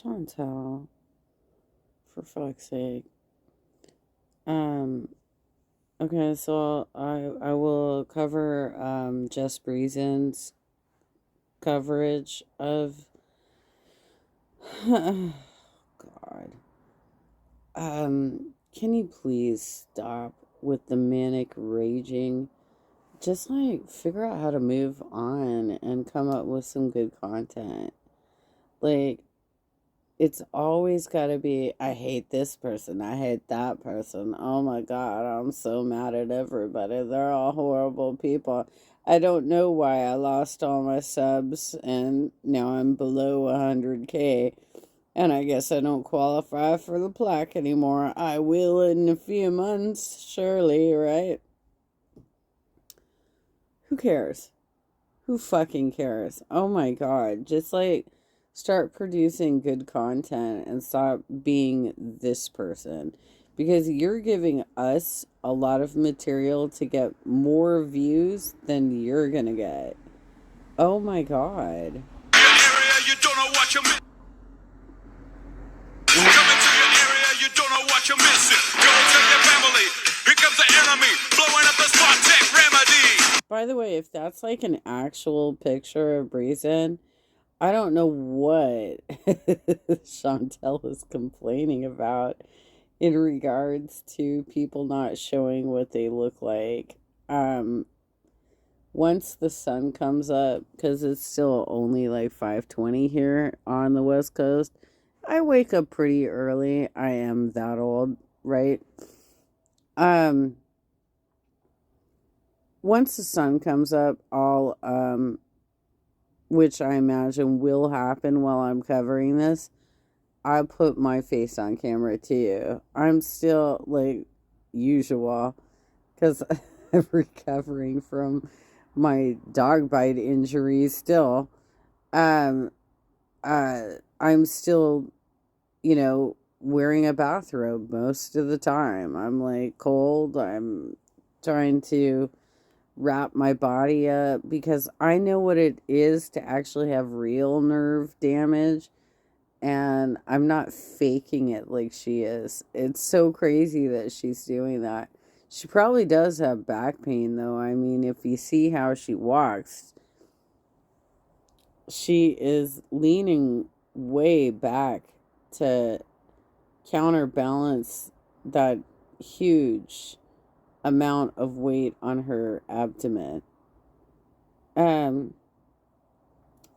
Chantel, for fuck's sake. Um, okay, so I will cover Jess Breezen's coverage of God. Can you please stop with the manic raging? Just like figure out how to move on and come up with some good content. Like it's always got to be, I hate this person, I hate that person. Oh my God, I'm so mad at everybody. They're all horrible people. I don't know why I lost all my subs and now I'm below 100K. And I guess I don't qualify for the plaque anymore. I will in a few months, surely, right? Who cares? Who fucking cares? Oh my God. Just like start producing good content and stop being this person. Because you're giving us a lot of material to get more views than you're gonna get. Oh my God. You don't know what you're missing. Coming to your area, you don't know what you're missing. Go tell your family. Here comes the enemy, blowing up the spot tech remedy. By the way, if that's like an actual picture of Breezen, I don't know what Chantel is complaining about in regards to people not showing what they look like. Once the sun comes up, because it's still only like 5:20 here on the West Coast, I wake up pretty early. I am that old, right? Um, Once the sun comes up, which I imagine will happen while I'm covering this, I put my face on camera too. I'm still like usual because I'm recovering from my dog bite injury still. Um, I'm still, wearing a bathrobe most of the time. I'm like cold. I'm trying to wrap my body up because I know what it is to actually have real nerve damage and I'm not faking it like she is. It's so crazy that she's doing that. She probably does have back pain though. I mean, if you see how she walks, she is leaning way back to counterbalance that huge amount of weight on her abdomen. Um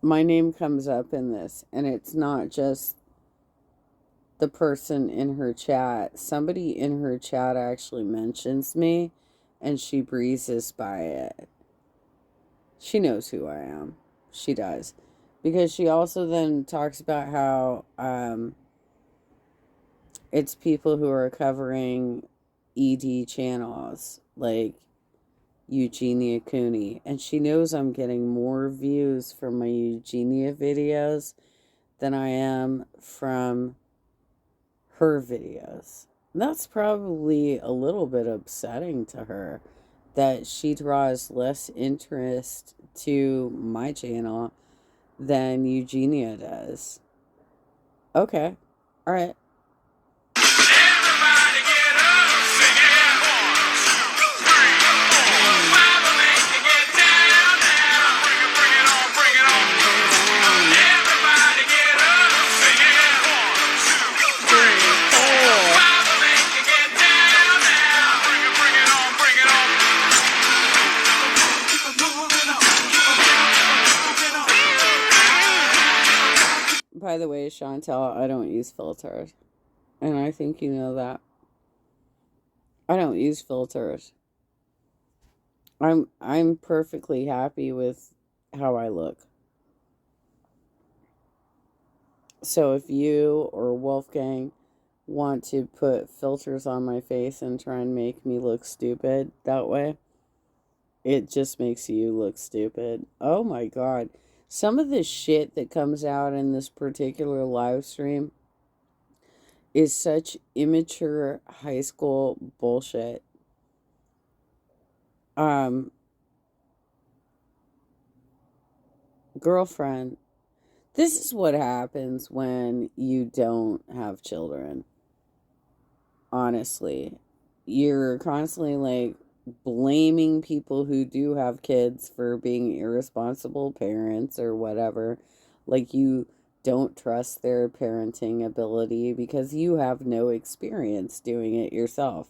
my name comes up in this and it's not just the person in her chat. Somebody in her chat actually mentions me and she breezes by it. She knows who I am. She does. Because she also then talks about how it's people who are covering ED channels like Eugenia Cooney. And she knows I'm getting more views from my Eugenia videos than I am from her videos. That's probably a little bit upsetting to her that she draws less interest to my channel than Eugenia does. Okay. All right. Everybody get up, sing it get down now. Bring it on, bring it on. Everybody get up, sing it get down now. Bring it on, bring it on. By the way, Chantel, I don't use filters. And I think you know that. I don't use filters. I'm perfectly happy with how I look. So if you or Wolfgang want to put filters on my face and try and make me look stupid that way, it just makes you look stupid. Oh my God. Some of the shit that comes out in this particular live stream is such immature high school bullshit. Girlfriend, This is what happens when you don't have children. Honestly, you're constantly like blaming people who do have kids for being irresponsible parents or whatever. Like you don't trust their parenting ability because you have no experience doing it yourself.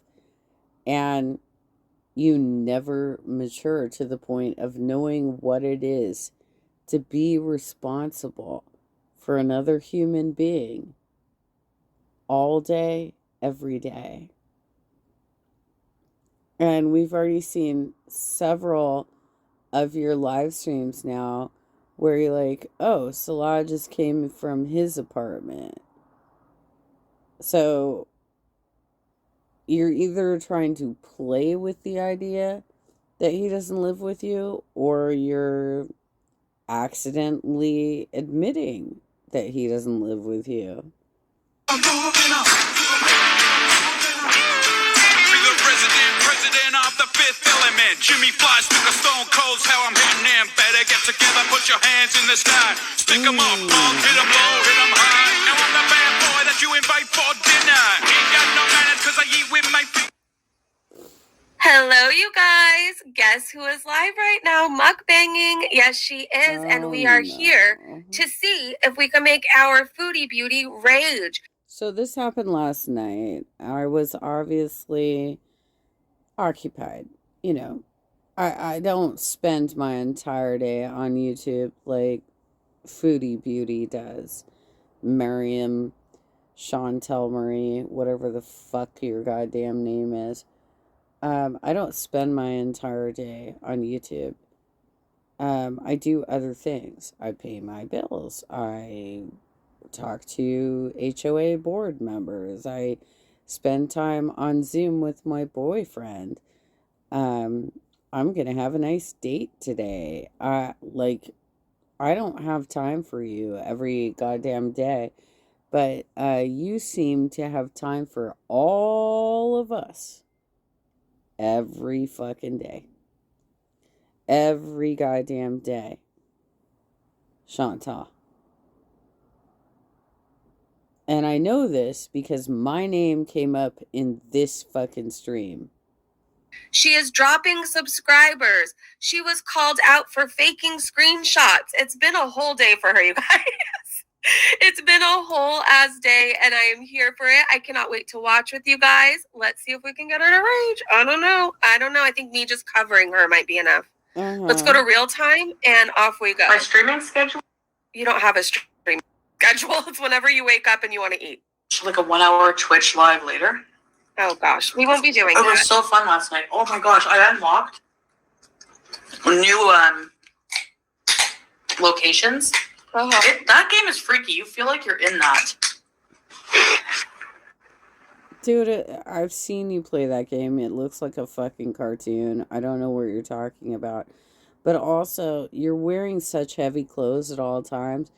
And you never mature to the point of knowing what it is to be responsible for another human being all day, every day. And we've already seen several of your live streams now where you're like, oh, Salah just came from his apartment. So you're either trying to play with the idea that he doesn't live with you, or you're accidentally admitting that he doesn't live with you. President of the Fifth Element. Jimmy Flies took a stone cold. How I'm hitting them. Better get together. Put your hands in the sky. Stick 'em up. Hit 'em low. Hit 'em high. Now I'm the bad boy that you invite for dinner. Ain't got no manners 'cause I eat with my feet. Hello, you guys. Guess who is live right now? Mukbanging. Yes, she is. And we are here to see if we can make our foodie beauty rage. So this happened last night. I was obviously occupied. You know, I don't spend my entire day on YouTube like Foodie Beauty does. Miriam, Chantel Marie, whatever the fuck your goddamn name is. I don't spend my entire day on YouTube. I do other things. I pay my bills. I talk to HOA board members. I spend time on Zoom with my boyfriend. I'm gonna have a nice date today. I don't have time for you every goddamn day, but you seem to have time for all of us every fucking day. Every goddamn day. Chantal. And I know this because my name came up in this fucking stream. She is dropping subscribers. She was called out for faking screenshots. It's been a whole day for her, you guys. It's been a whole ass day, and I am here for it. I cannot wait to watch with you guys. Let's see if we can get her to rage. I don't know. I think me just covering her might be enough. Let's go to real time, and off we go. My streaming schedule? You don't have a streaming schedule. It's whenever you wake up and you want to eat. Like a 1 hour Twitch live later. Oh gosh, we won't be doing that. It was so fun last night. Oh my gosh, I unlocked new locations. That game is freaky. You feel like you're in that. Dude, I've seen you play that game. It looks like a fucking cartoon. I don't know what you're talking about. But also, you're wearing such heavy clothes at all times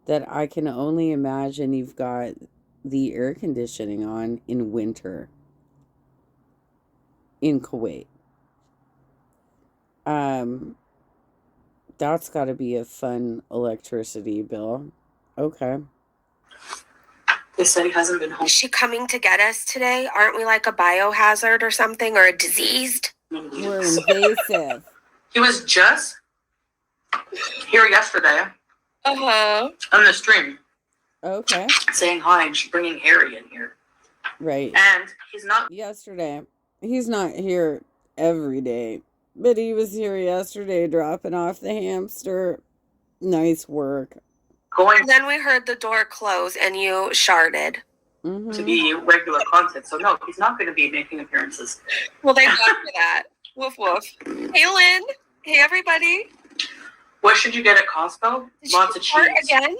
that I can only imagine you've got the air conditioning on in winter in Kuwait. That's got to be a fun electricity bill. Okay. They said he hasn't been home. Is she coming to get us today? Aren't we like a biohazard or something, or a diseased? We're invasive. He was just here yesterday. On the stream. Okay. Saying hi, and she's bringing Harry in here. Right. And he's not. Yesterday. He's not here every day. But he was here yesterday dropping off the hamster. Nice work. Then we heard the door close and you sharded. To be regular content. So no, he's not going to be making appearances. Well, thank God for that. Woof woof. Hey Lynn. Hey everybody. What should you get at Costco? Lots of cheese. Again?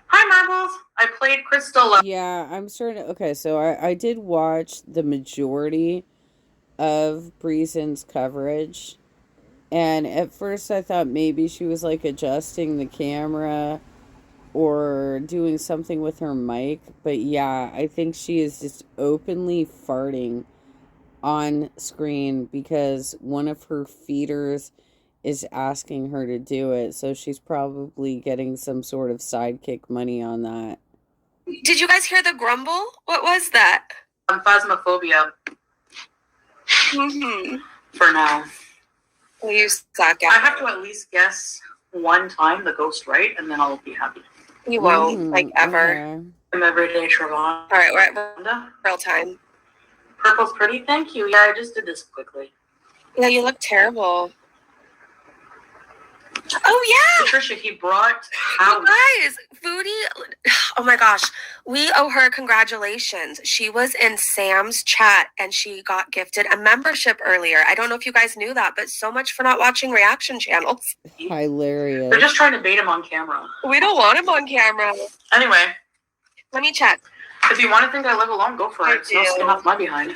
Hi Marbles. I played Crystal. Yeah, I'm starting to... Okay, so I did watch the majority of Breezen's coverage. And at first I thought maybe she was like adjusting the camera or doing something with her mic. But yeah, I think she is just openly farting on screen because one of her feeders is asking her to do it, so she's probably getting some sort of sidekick money on that. Did you guys hear the grumble? What was that? Phasmophobia Mm-hmm. for now. Well, you suck I at have to at least guess one time the ghost right, and then I'll be happy. You won't, like, ever. Okay. I'm everyday Trevon. All right, we're at real time. Purple's pretty. Thank you. Yeah, I just did this quickly. Yeah, you look terrible. Oh, yeah. Patricia, he brought house. You guys, Foodie, oh my gosh, we owe her congratulations. She was in Sam's chat and she got gifted a membership earlier. I don't know if you guys knew that, but so much for not watching reaction channels. Hilarious. They're just trying to bait him on camera. We don't want him on camera. Anyway, Let me check. if you want to think I live alone, go for I it. No do. skin off my behind.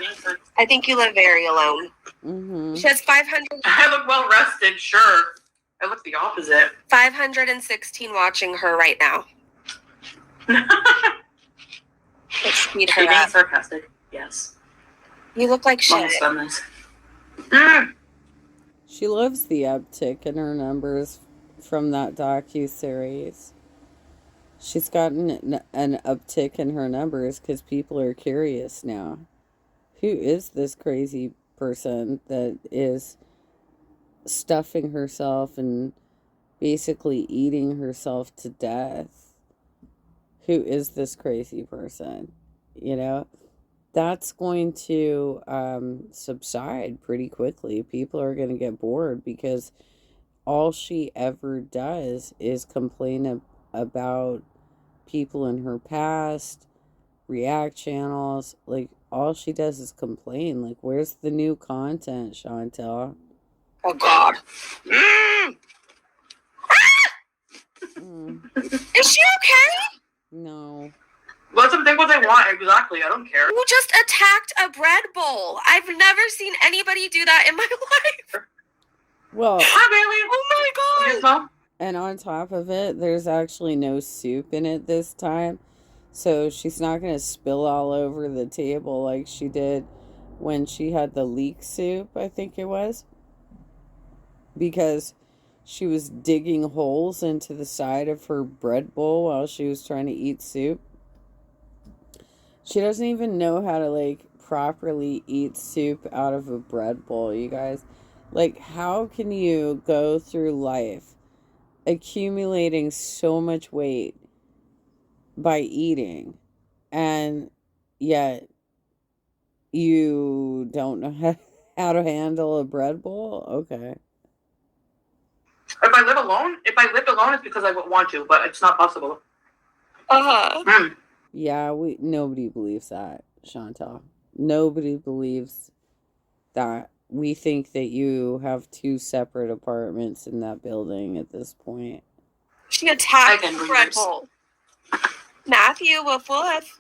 I think you live very alone. Mm-hmm. She has I look well rested, sure. I look the opposite. 516 watching her right now. Let's speed Are you her being up. sarcastic? Yes. You look like Mama's shit. done this. Mm. She loves the uptick in her numbers from that docu-series. She's gotten an uptick in her numbers because people are curious now. Who is this crazy person that is stuffing herself and basically eating herself to death? Who is this crazy person? You know, that's going to subside pretty quickly. People are going to get bored because all she ever does is complain about people in her past, react channels. Like, all she does is complain. Like, where's the new content, Chantel? Oh, God. Is she okay? No. Let them think what they want. Exactly. I don't care. You just attacked a bread bowl. I've never seen anybody do that in my life. Well, Hi, Bailey. Oh, my Yes, God. Mom? and on top of it, there's actually no soup in it this time. So she's not going to spill all over the table like she did when she had the leek soup, I think it was. Because she was digging holes into the side of her bread bowl while she was trying to eat soup. She doesn't even know how to, like, properly eat soup out of a bread bowl, you guys. Like, how can you go through life accumulating so much weight by eating, and yet you don't know how to handle a bread bowl? Okay. If I lived alone, it's because I would want to, but it's not possible. Uh-huh. Mm. Yeah, nobody believes that, Chantal. Nobody believes that. We think that you have 2 separate apartments in that building at this point. She attacked I can the bread bowl. Matthew, woof woof.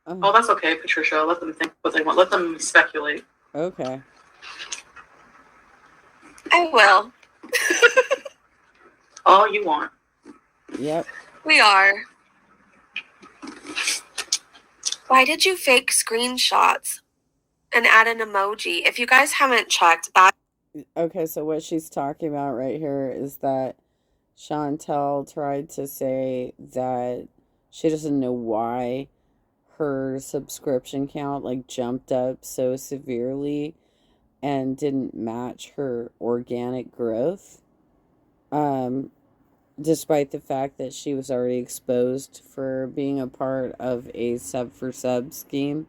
Oh, that's okay, Patricia. Let them think what they want. Let them speculate. Okay. I will. All you want. Yep. We are. Why did you fake screenshots and add an emoji? If you guys haven't checked that. Okay, so what she's talking about right here is that Chantel tried to say that she doesn't know why her subscription count, like, jumped up so severely and didn't match her organic growth. Despite the fact that she was already exposed for being a part of a sub for sub scheme.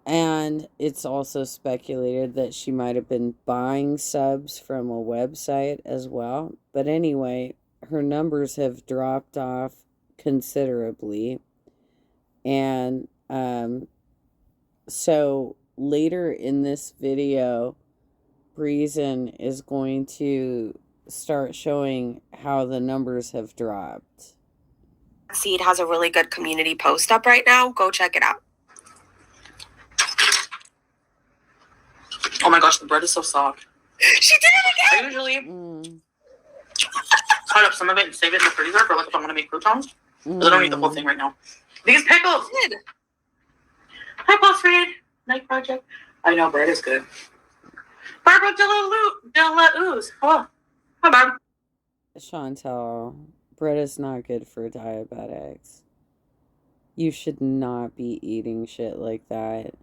And it's also speculated that she might have been buying subs from a website as well. But anyway, her numbers have dropped off considerably. And so later in this video, Breezen is going to start showing how the numbers have dropped. Seed has a really good community post up right now. Go check it out. Oh my gosh, the bread is so soft. She did it again! I usually cut up some of it and save it in the freezer for, like, if I want to make croutons. Because I don't eat the whole thing right now. These pickles! Good. Hi, Boss Reed. Night project. I know, bread is good. Barbara De La Ooze. Hello. Hi, Barb. Chantel, bread is not good for diabetics. You should not be eating shit like that.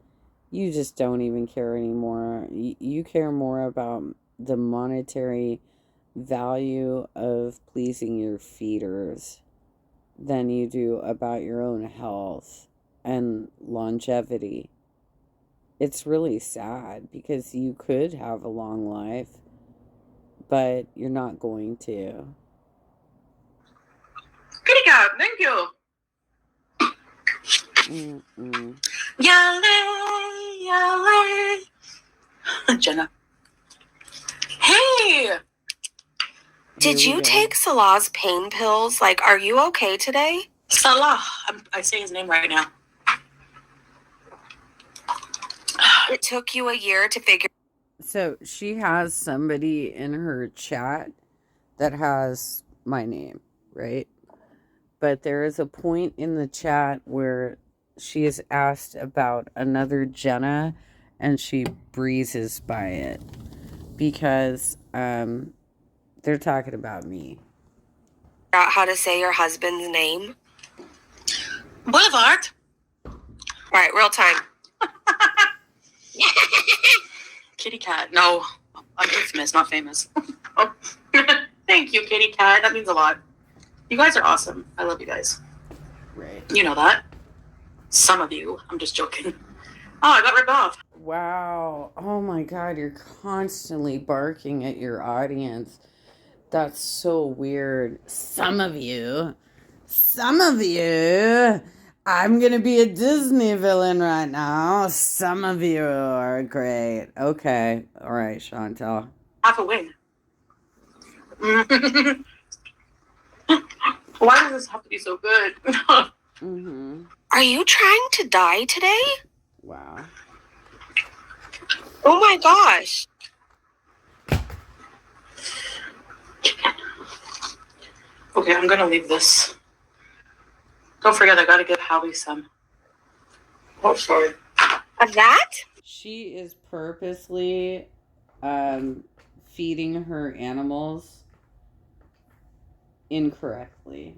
You just don't even care anymore. You care more about the monetary value of pleasing your feeders than you do about your own health and longevity. It's really sad because you could have a long life, but you're not going to. Kitty cat, thank you. Yale, yale. Jenna. Hey! Did you take Salah's pain pills? Like, are you okay today? Salah. I say his name right now. It took you a year to figure. So she has somebody in her chat that has my name, right? But there is a point in the chat where she is asked about another Jenna and she breezes by it because they're talking about me. Out how to say your husband's name? Boulevard. All right, real time. Kitty cat. No, I'm infamous, not famous. Oh. Thank you, kitty cat. That means a lot. You guys are awesome. I love you guys. Right. You know that. Some of you. I'm just joking. Oh, I got ripped off. Wow. Oh my God, you're constantly barking at your audience. That's so weird. Some of you. I'm going to be a Disney villain right now. Some of you are great. Okay. All right, Chantel. Half a wing. Why does this have to be so good? Are you trying to die today? Wow. Oh my gosh. Okay, I'm gonna leave this. Don't forget, I gotta give Hallie some. Oh, sorry. Of that? She is purposely feeding her animals incorrectly.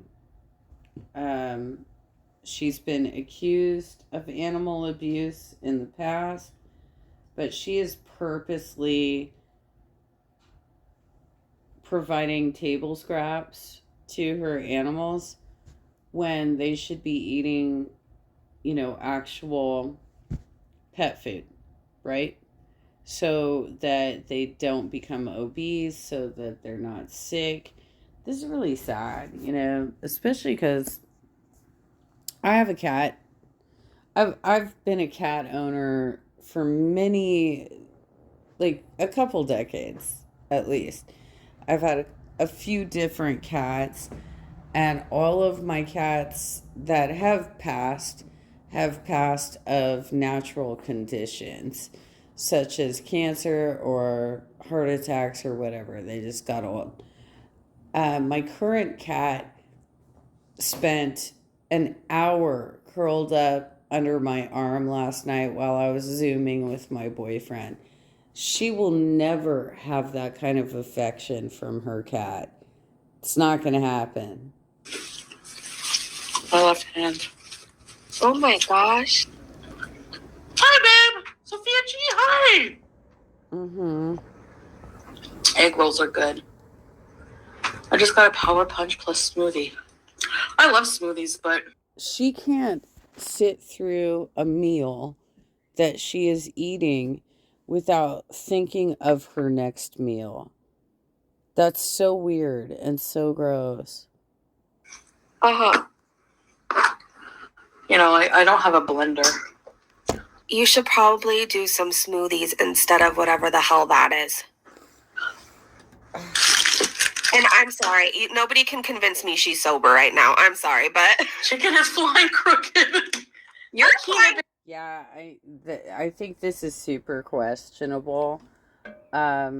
She's been accused of animal abuse in the past, but she is purposely providing table scraps to her animals when they should be eating, actual pet food, right? So that they don't become obese, so that they're not sick. This is really sad, especially because I have a cat. I've been a cat owner for many, like a couple decades at least. I've had a few different cats, and all of my cats that have passed of natural conditions such as cancer or heart attacks or whatever. They just got old. My current cat spent an hour curled up under my arm last night while I was Zooming with my boyfriend. She will never have that kind of affection from her cat. It's not going to happen. My left hand. Oh my gosh. Hi, babe. Sophia G, hi. Egg rolls are good. I just got a Power Punch plus smoothie. I love smoothies, but she can't sit through a meal that she is eating without thinking of her next meal. That's so weird and so gross. Uh-huh. I don't have a blender. You should probably do some smoothies instead of whatever the hell that is. And I'm sorry, nobody can convince me she's sober right now. I'm sorry, but Chicken is flying crooked. You're flying. Yeah, I think this is super questionable. That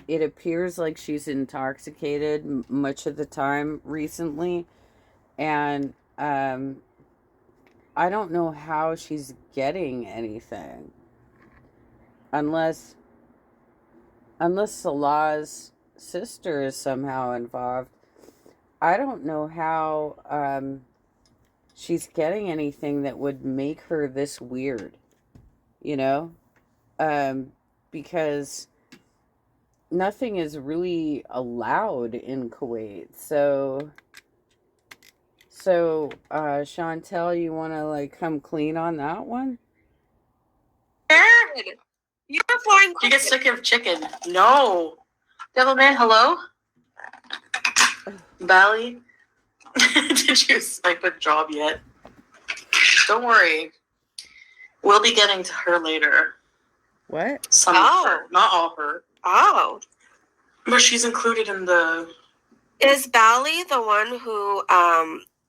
it appears like she's intoxicated much of the time recently, and I don't know how she's getting anything. unless Salah's sister is somehow involved. I don't know how she's getting anything that would make her this weird, you know? Because nothing is really allowed in Kuwait. So Chantel, you want to like come clean on that one? You're flying. You get sick of chicken. No. Devilman, hello? Bally? Did you snipe a job yet? Don't worry. We'll be getting to her later. What? Some of her. Not all her. Oh. But she's included in the... Is Bally the one who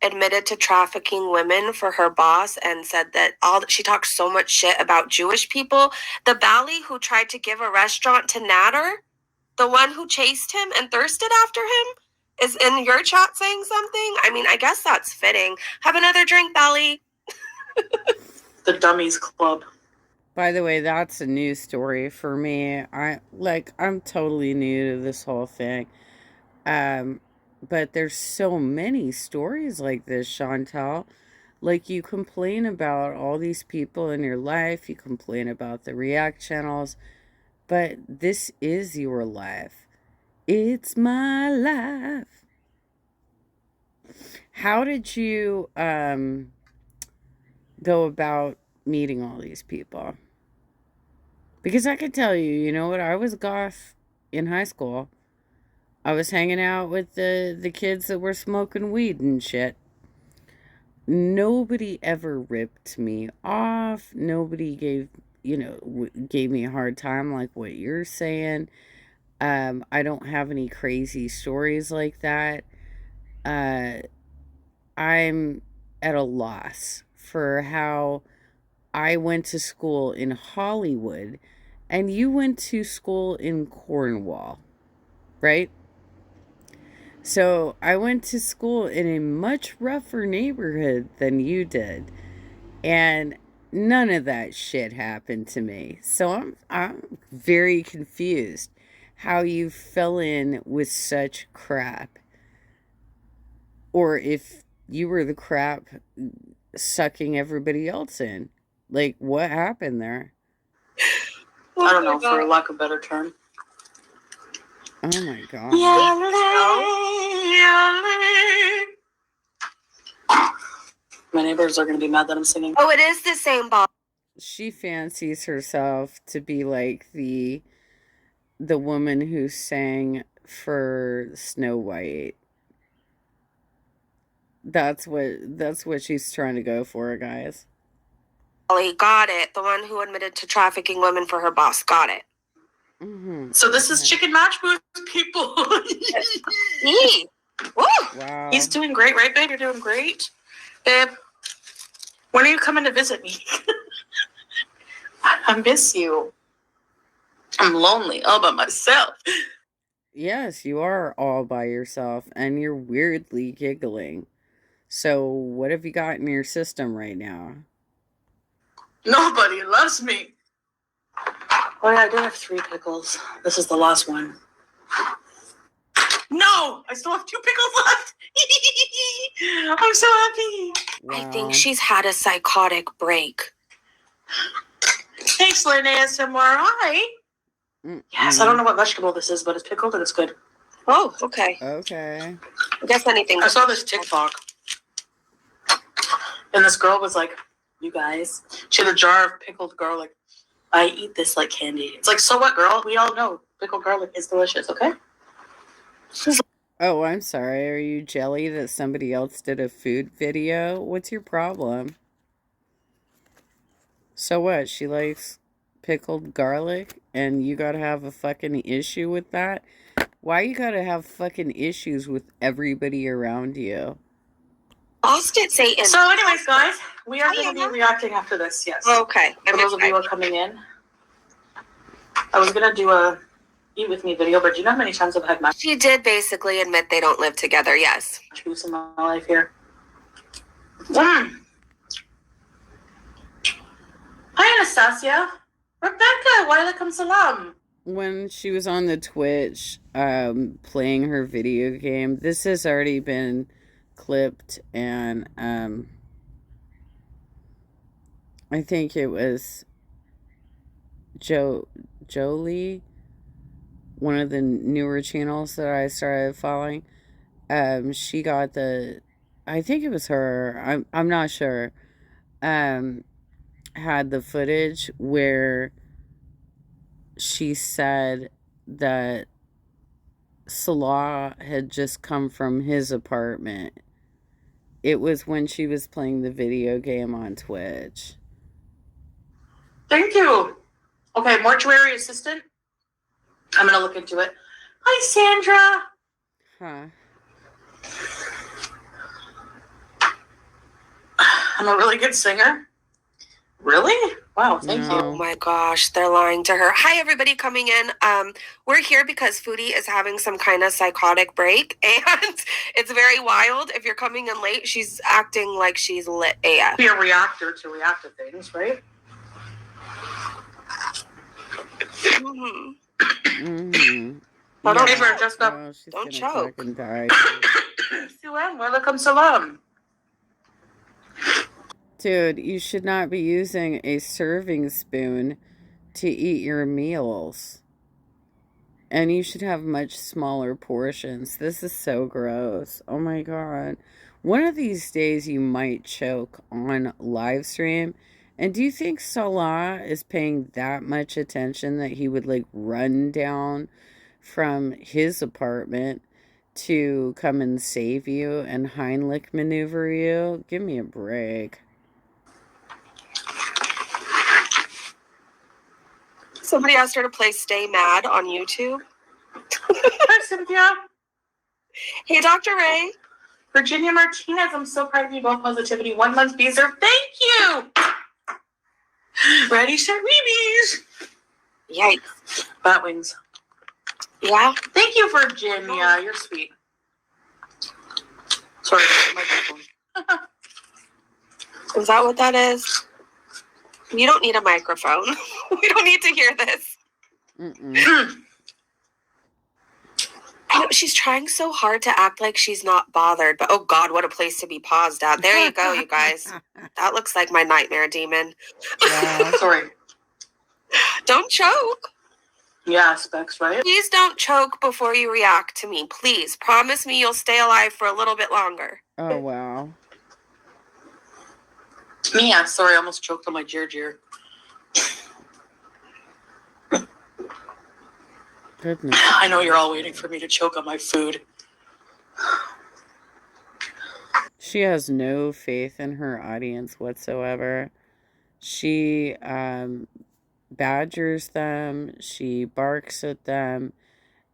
admitted to trafficking women for her boss and said that she talked so much shit about Jewish people? The Bally who tried to give a restaurant to Nader? The one who chased him and thirsted after him? Is in your chat saying something? I mean, I guess that's fitting. Have another drink, Bally. The Dummies Club. By the way, that's a new story for me. I'm totally new to this whole thing. But there's so many stories like this, Chantal. Like, you complain about all these people in your life, you complain about the React channels, but this is your life. It's my life. How did you go about meeting all these people? Because I could tell you, you know what, I was goth in high school. I was hanging out with the kids that were smoking weed and shit. Nobody ever ripped me off. Nobody gave me a hard time like what you're saying. I don't have any crazy stories like that. I'm at a loss for how I went to school in Hollywood and you went to school in Cornwall, right? So I went to school in a much rougher neighborhood than you did. And none of that shit happened to me. So I'm very confused how you fell in with such crap. Or if you were the crap sucking everybody else in. Like, what happened there? I don't know, for lack of a better term. Oh my god. My neighbors are going to be mad that I'm singing. Oh, it is the same ball. She fancies herself to be like the woman who sang for Snow White. That's what she's trying to go for, guys. Got it. The one who admitted to trafficking women for her boss. Got it. Mm-hmm. So this is Chicken Match Booth, people. Wow. He's doing great, right, babe? You're doing great. Babe, when are you coming to visit me? I miss you. I'm lonely all by myself. Yes, you are all by yourself, and you're weirdly giggling. So what have you got in your system right now? Nobody loves me. Oh yeah, I do have 3 pickles. This is the last one. No! I still have 2 pickles left! I'm so happy! Wow. I think she's had a psychotic break. Thanks, Lynn ASMR. Yes, I don't know what vegetable this is, but it's pickled and it's good. Oh, okay. Okay. I guess anything. I saw this TikTok. And this girl was like, you guys, she had a jar of pickled garlic. I eat this like candy. It's like, so what, girl? We all know pickled garlic is delicious, okay? Oh, I'm sorry. Are you jelly that somebody else did a food video? What's your problem? So what? She likes pickled garlic and you gotta have a fucking issue with that? Why you gotta have fucking issues with everybody around you? Lost it, Satan. So anyways, guys, we are going to be reacting after this, yes. Okay. For those of you who are coming in, I was going to do a eat with me video, but do you know how many times I've had match She did basically admit they don't live together, yes. juice in my life here? Hi, Anastasia. Rebecca, walaikum salam. When she was on the Twitch, playing her video game, this has already been clipped, and I think it was Jolie, one of the newer channels that I started following. She got I think it was her. I'm not sure. Had the footage where she said that Salah had just come from his apartment. It was when she was playing the video game on Twitch. Thank you. Okay, mortuary assistant. I'm gonna look into it. Hi, Sandra. Huh. I'm a really good singer. Really? Wow, thank you. Oh my gosh, they're lying to her. Hi, everybody coming in. We're here because Foodie is having some kind of psychotic break, and it's very wild. If you're coming in late, she's acting like she's lit AF. Be a reactor to react to things, right? Mm-hmm. Mm-hmm. Oh, don't Hey, choke. Jessica. Oh, she's Don't gonna choke. fucking die. Sulam, walaikum salam. Dude, you should not be using a serving spoon to eat your meals. And you should have much smaller portions. This is so gross. Oh my god. One of these days you might choke on live stream. And do you think Salah is paying that much attention that he would like run down from his apartment to come and save you and Heimlich maneuver you? Give me a break. Somebody asked her to play Stay Mad on YouTube. Hi, Cynthia. Hey, Dr. Ray. Virginia Martinez, I'm so proud of you both. Positivity, 1 month visa. Thank you. Ready, set, rebees. Yikes. Bat wings. Yeah. Thank you, Virginia. You're sweet. Sorry, microphone. Is that what that is? You don't need a microphone. We don't need to hear this. Mm-mm. I know she's trying so hard to act like she's not bothered, but oh god, what a place to be paused at. There you go, you guys. That looks like my nightmare demon. Wow. Sorry. Don't choke. Yeah, Specs, right? Please don't choke before you react to me. Please. Promise me you'll stay alive for a little bit longer. Oh wow. Mia, sorry, I almost choked on my Jer. Goodness. I know you're all waiting for me to choke on my food. She has no faith in her audience whatsoever. She badgers them, she barks at them,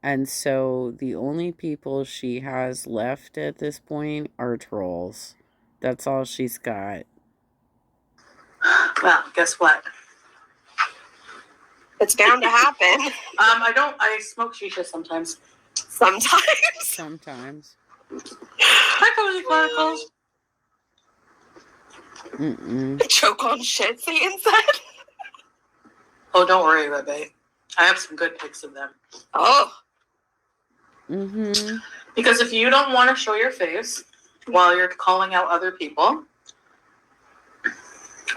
and so the only people she has left at this point are trolls. That's all she's got. Well, guess what? It's bound to happen. I smoke shisha sometimes. Sometimes. Sometimes. Hi, Cozy Chronicles. Mm-mm. Choke on shit, Satan said. Oh, don't worry, Rebbe. I have some good pics of them. Oh. Mm-hmm. Because if you don't want to show your face while you're calling out other people,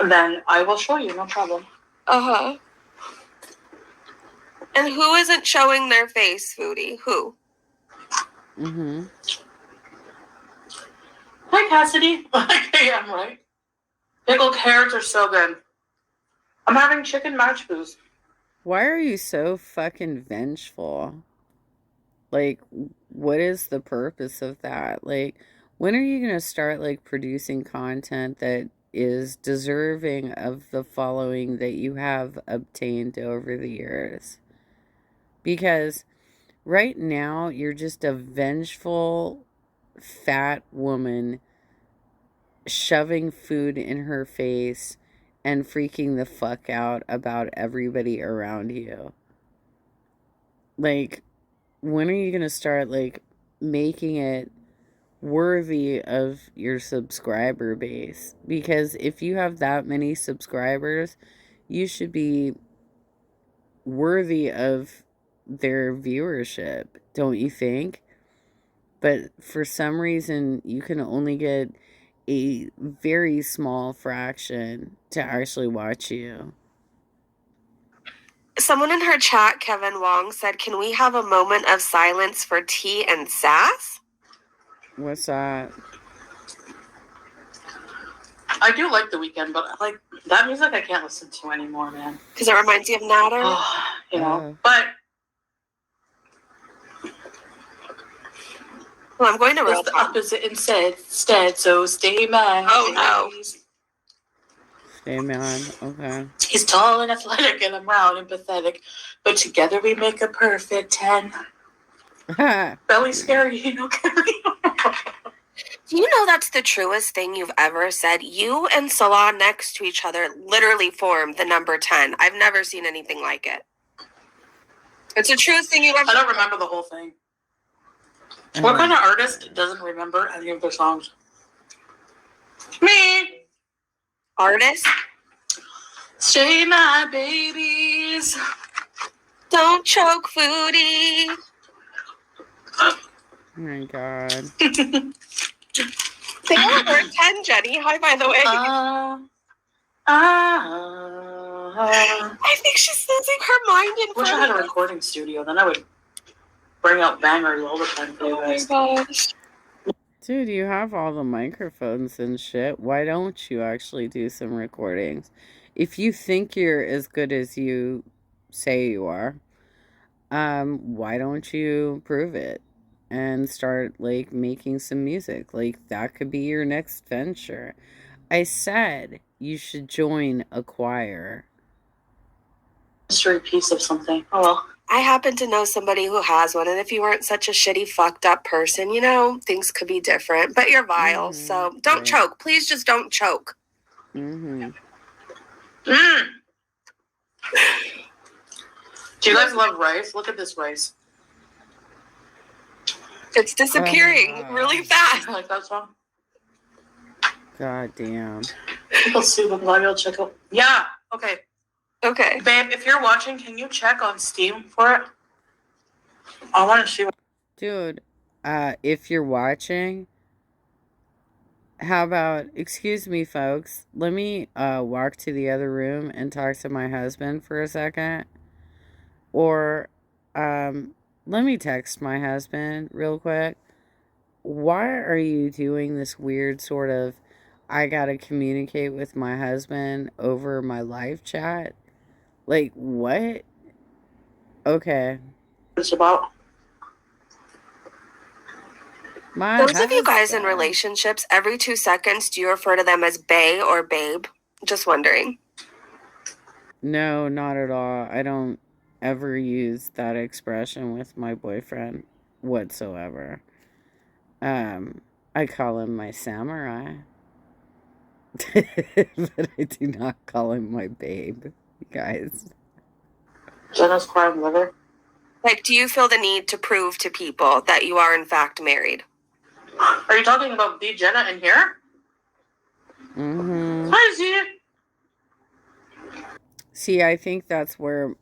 then I will show you, no problem. Uh-huh. And who isn't showing their face, Foodie? Who? Mm-hmm. Hi, Cassidy. Okay, I'm right. Pickled carrots are so good. I'm having chicken match booze. Why are you so fucking vengeful? Like, what is the purpose of that? Like, when are you gonna start, like, producing content that is deserving of the following that you have obtained over the years? Because right now, you're just a vengeful, fat woman shoving food in her face and freaking the fuck out about everybody around you. Like, when are you gonna start, like, making it worthy of your subscriber base? Because if you have that many subscribers, you should be worthy of their viewership, don't you think? But for some reason, you can only get a very small fraction to actually watch you. Someone in her chat, Kevin Wong, said, "Can we have a moment of silence for tea and sass?" What's that? I do like The Weeknd, but like that music I can't listen to anymore, man. Because it reminds you of Natter. You know, but well, I'm going to it's the opposite instead. So stay mad. Oh no. Stay man. Okay. He's tall and athletic, and I'm round and pathetic, but together we make a perfect 10. Belly scary, you know. Do you know that's the truest thing you've ever said? You and Salah next to each other literally form the number 10. I've never seen anything like it. It's the truest thing you've ever I don't remember the whole thing. What kind of artist doesn't remember any of their songs? Me. Artist? Stay my babies. Don't choke, foodie. Oh my god. They all were 10, Jenny. Hi, by the way. I think she's losing her mind in Wish I had a recording studio. Then I would bring out bangers all the time for you guys. Oh my gosh. Dude, you have all the microphones and shit. Why don't you actually do some recordings? If you think you're as good as you say you are, why don't you prove it and start like making some music? Like that could be your next venture. I said you should join a choir. Mystery piece of something. Oh well. I happen to know somebody who has one, and if you weren't such a shitty, fucked up person, you know, things could be different. But you're vile, so don't choke. Please just don't choke. Mm-hmm. Mm. Do you guys love rice? Look at this rice. It's disappearing really fast. I like that song. God damn. Let's see. I'm glad you'll check out. Yeah. Okay. Okay. Babe, if you're watching, can you check on Steam for it? I want to see what... Dude, if you're watching, how about, excuse me, folks, let me walk to the other room and talk to my husband for a second. Or, let me text my husband real quick. Why are you doing this weird sort of, I gotta communicate with my husband over my live chat? Like, what? Okay. it's about. Those of you guys in relationships, every 2 seconds, do you refer to them as bae or babe? Just wondering. No, not at all. I don't ever use that expression with my boyfriend whatsoever. I call him my samurai. But I do not call him my babe, you guys. Jenna's crying liver. Like, do you feel the need to prove to people that you are in fact married? Are you talking about the Jenna in here? Mm-hmm. Hi, Z. See, I think that's where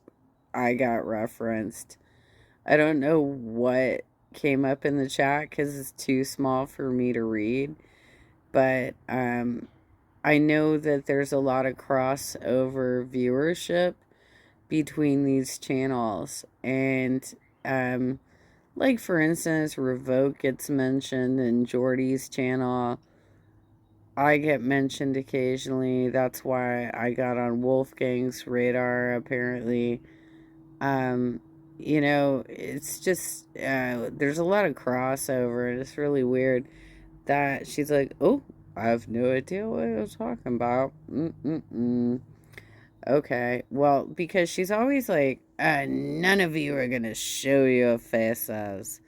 I got referenced. I don't know what came up in the chat because it's too small for me to read. But I know that there's a lot of crossover viewership between these channels. And like, for instance, Revoke gets mentioned in Jordy's channel. I get mentioned occasionally. That's why I got on Wolfgang's radar, apparently. You know, it's just, there's a lot of crossover, and it's really weird that she's like, oh, I have no idea what I was talking about. Okay, well, because she's always like, none of you are gonna show your faces.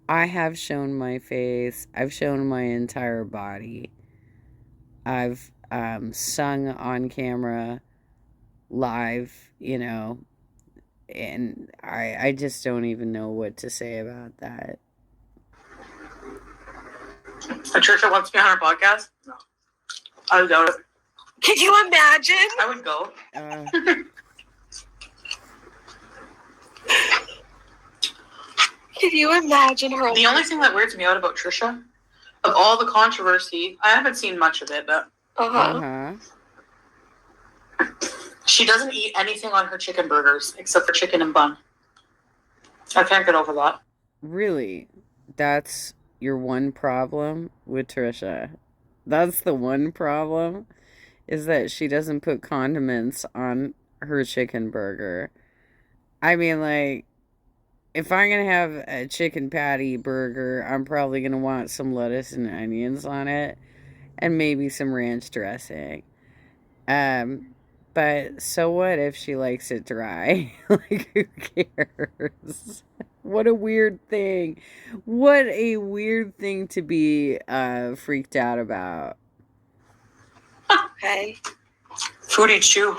I have shown my face. I've shown my entire body. I've sung on camera, live, you know, and I just don't even know what to say about that. Patricia wants me on her podcast? No. I would go. Can you imagine? I would go. Can you imagine her? The only thing that weirds me out about Trisha, of all the controversy, I haven't seen much of it, but she doesn't eat anything on her chicken burgers except for chicken and bun. I can't get over that. Really? That's your one problem with Trisha? That's the one problem? Is that she doesn't put condiments on her chicken burger. I mean, like, if I'm going to have a chicken patty burger, I'm probably going to want some lettuce and onions on it. And maybe some ranch dressing. But so what if she likes it dry? Like, who cares? What a weird thing. What a weird thing to be freaked out about. Okay. Foodie chew.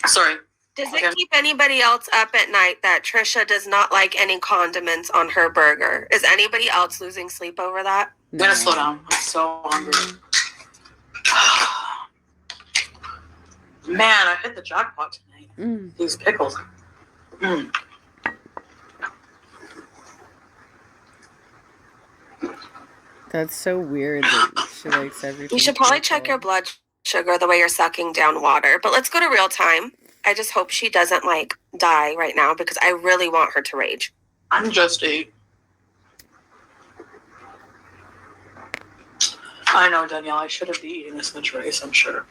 Sorry. Does it keep anybody else up at night that Trisha does not like any condiments on her burger? Is anybody else losing sleep over that? I'm gonna slow down. I'm so hungry. Man, I hit the jackpot tonight. These pickles. That's so weird that she likes everything. You should probably check your blood sugar the way you're sucking down water. But let's go to real time. I just hope she doesn't, like, die right now because I really want her to rage. I'm just a... I know, Danielle, I shouldn't be eating this much rice, I'm sure.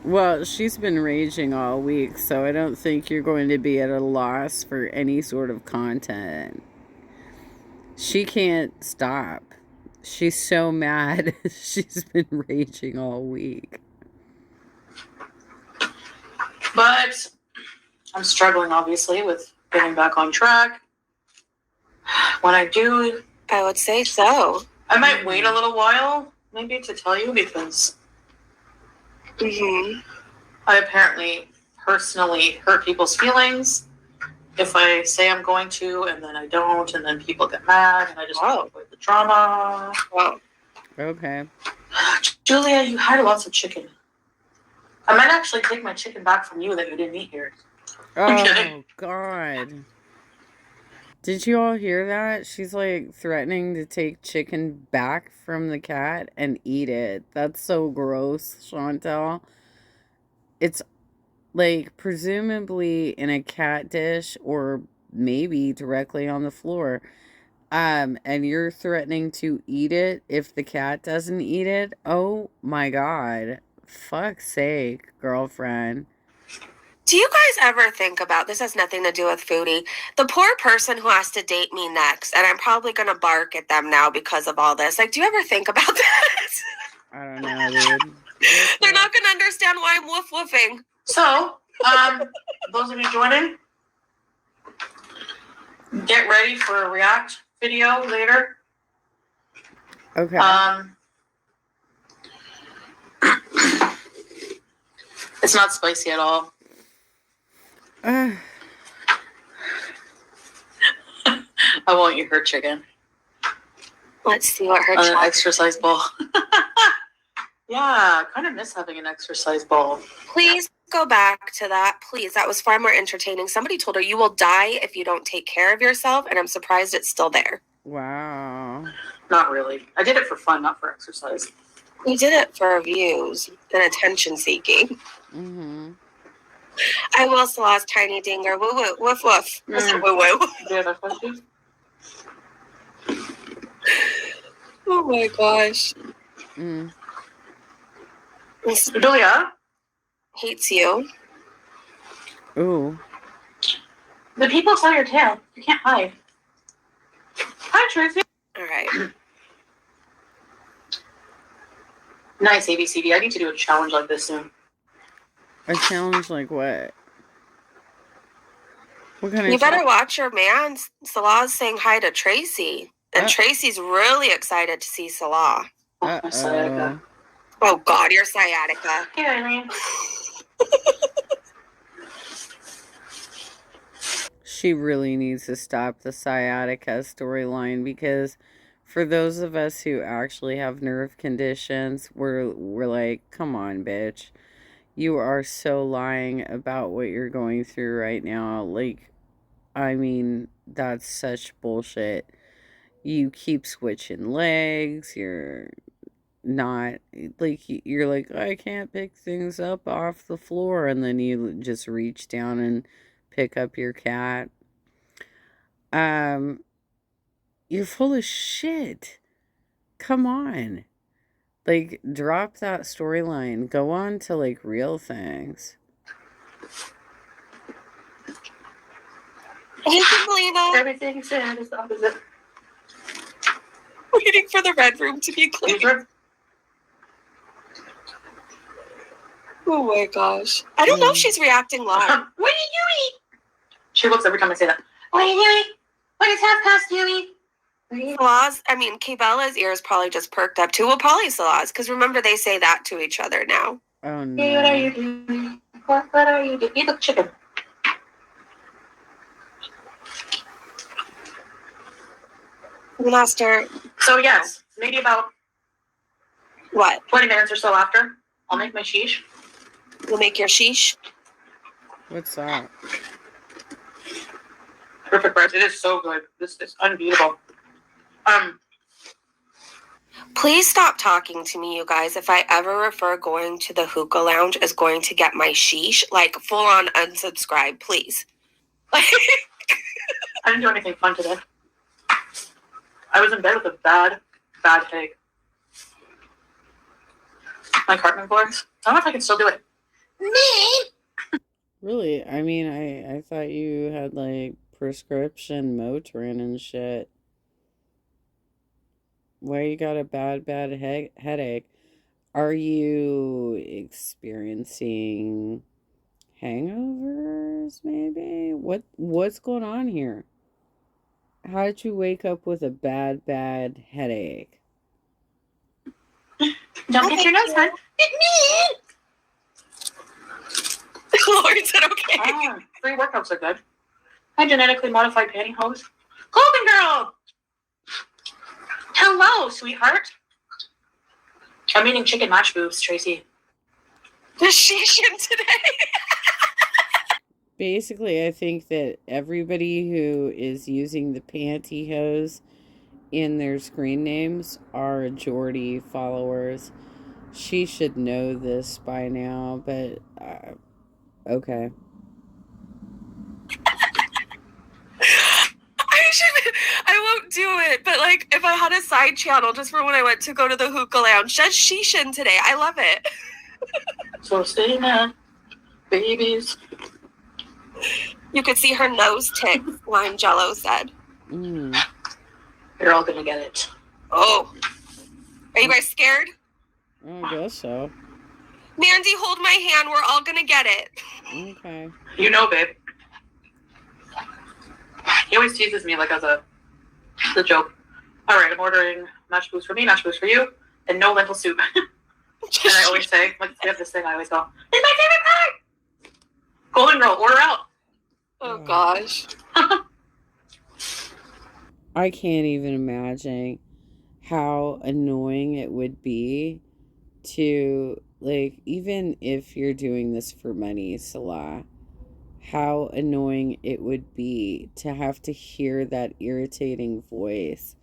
Well, she's been raging all week, so I don't think you're going to be at a loss for any sort of content. She can't stop. She's so mad. She's been raging all week. But I'm struggling, obviously, with getting back on track. When I do... I would say so. I might wait a little while, maybe, to tell you, because I apparently personally hurt people's feelings if I say I'm going to, and then I don't, and then people get mad, and I just want to avoid the drama. Wow. Okay. Julia, you had lots of chicken. I might actually take my chicken back from you that you didn't eat here. Oh, God. Did you all hear that? She's, like, threatening to take chicken back from the cat and eat it. That's so gross, Chantel. It's, like, presumably in a cat dish or maybe directly on the floor. And you're threatening to eat it if the cat doesn't eat it? Oh, my God. Fuck's sake, girlfriend. Do you guys ever think about, this has nothing to do with foodie, the poor person who has to date me next, and I'm probably going to bark at them now because of all this. Like, do you ever think about that? I don't know, dude. They're not going to understand why I'm woof woofing. So, those of you joining, get ready for a react video later. Okay. It's not spicy at all. I won't eat her chicken. Let's see what her An exercise ball. Yeah, I kind of miss having an exercise ball. Please go back to that. Please. That was far more entertaining. Somebody told her you will die if you don't take care of yourself, and I'm surprised it's still there. Wow. Not really. I did it for fun, not for exercise. You did it for views and attention seeking. I will Salah's tiny dinger. Woo woo. Woof woof. Woo woo. Yeah, that's what Oh my gosh. Julia Hates you. Ooh. The people saw your tail. You can't hide. Hi, Tracy. All right. Nice, ABCD. I need to do a challenge like this soon. A challenge like what? What kind of You better watch your man. Salah's saying hi to Tracy. And Tracy's really excited to see Salah. Oh, my sciatica. Oh, God, your sciatica. Yeah, I mean. She really needs to stop the sciatica storyline, because for those of us who actually have nerve conditions, we're like, come on, bitch. You are so lying about what you're going through right now. Like, I mean, that's such bullshit. You keep switching legs, you're not like you're like I can't pick things up off the floor, and then you just reach down and pick up your cat. Um, you're full of shit. Come on. Like, drop that storyline. Go on to, like, real things. Hey, Melina. Everything said is the opposite. Waiting for the red room to be clean. Oh my gosh. I don't know if she's reacting live. What are you doing? She looks every time I say that. What are you doing? What is half past, Dewey? Salaz, I mean, Kaybella's ears probably just perked up too. Well, probably Salaz, because remember they say that to each other now. Oh no. Hey, what are you doing? What are you doing? Eat the chicken. Master. So yes, maybe about What? 20 minutes or so after, I'll make my sheesh. You'll make your sheesh? What's that? Perfect bread. It is so good. This is unbeatable. Please stop talking to me, you guys. If I ever refer going to the hookah lounge as going to get my sheesh, like full on unsubscribe, please. I didn't do anything fun today. I was in bed with a bad headache. My Cartman voice. I don't know if I can still do it. Really? I mean, I thought you had like prescription Motrin and shit. Why you got a bad headache? Are you experiencing hangovers? Maybe. What's going on here? How did you wake up with a bad headache? Don't get your nose, hon. Lauren said okay. Free workouts are good. Hi, genetically modified pantyhose. Golden girl! Hello, sweetheart. I'm eating chicken match boobs, Tracy. The sheesh in today. Basically, I think that everybody who is using the pantyhose in their screen names are Jordy followers. She should know this by now, but okay. I won't do it, but like if I had a side channel just for when I went to go to the hookah lounge, that's sheesh in today. I love it. So stay mad, babies. You could see her nose tick, Lime Jello said. You're all gonna get it. Oh. Are you guys scared? I guess so. Mandy, hold my hand. We're all gonna get it. Okay. You know, babe. He always teases me like as a joke. All right, I'm ordering mashed boots for me, mashed boots for you, and no lentil soup. And I always say, like, we have this thing. I always go, "It's my favorite part." Golden girl, order out. Oh gosh. I can't even imagine how annoying it would be to, like, even if you're doing this for money, Salah, how annoying it would be to have to hear that irritating voice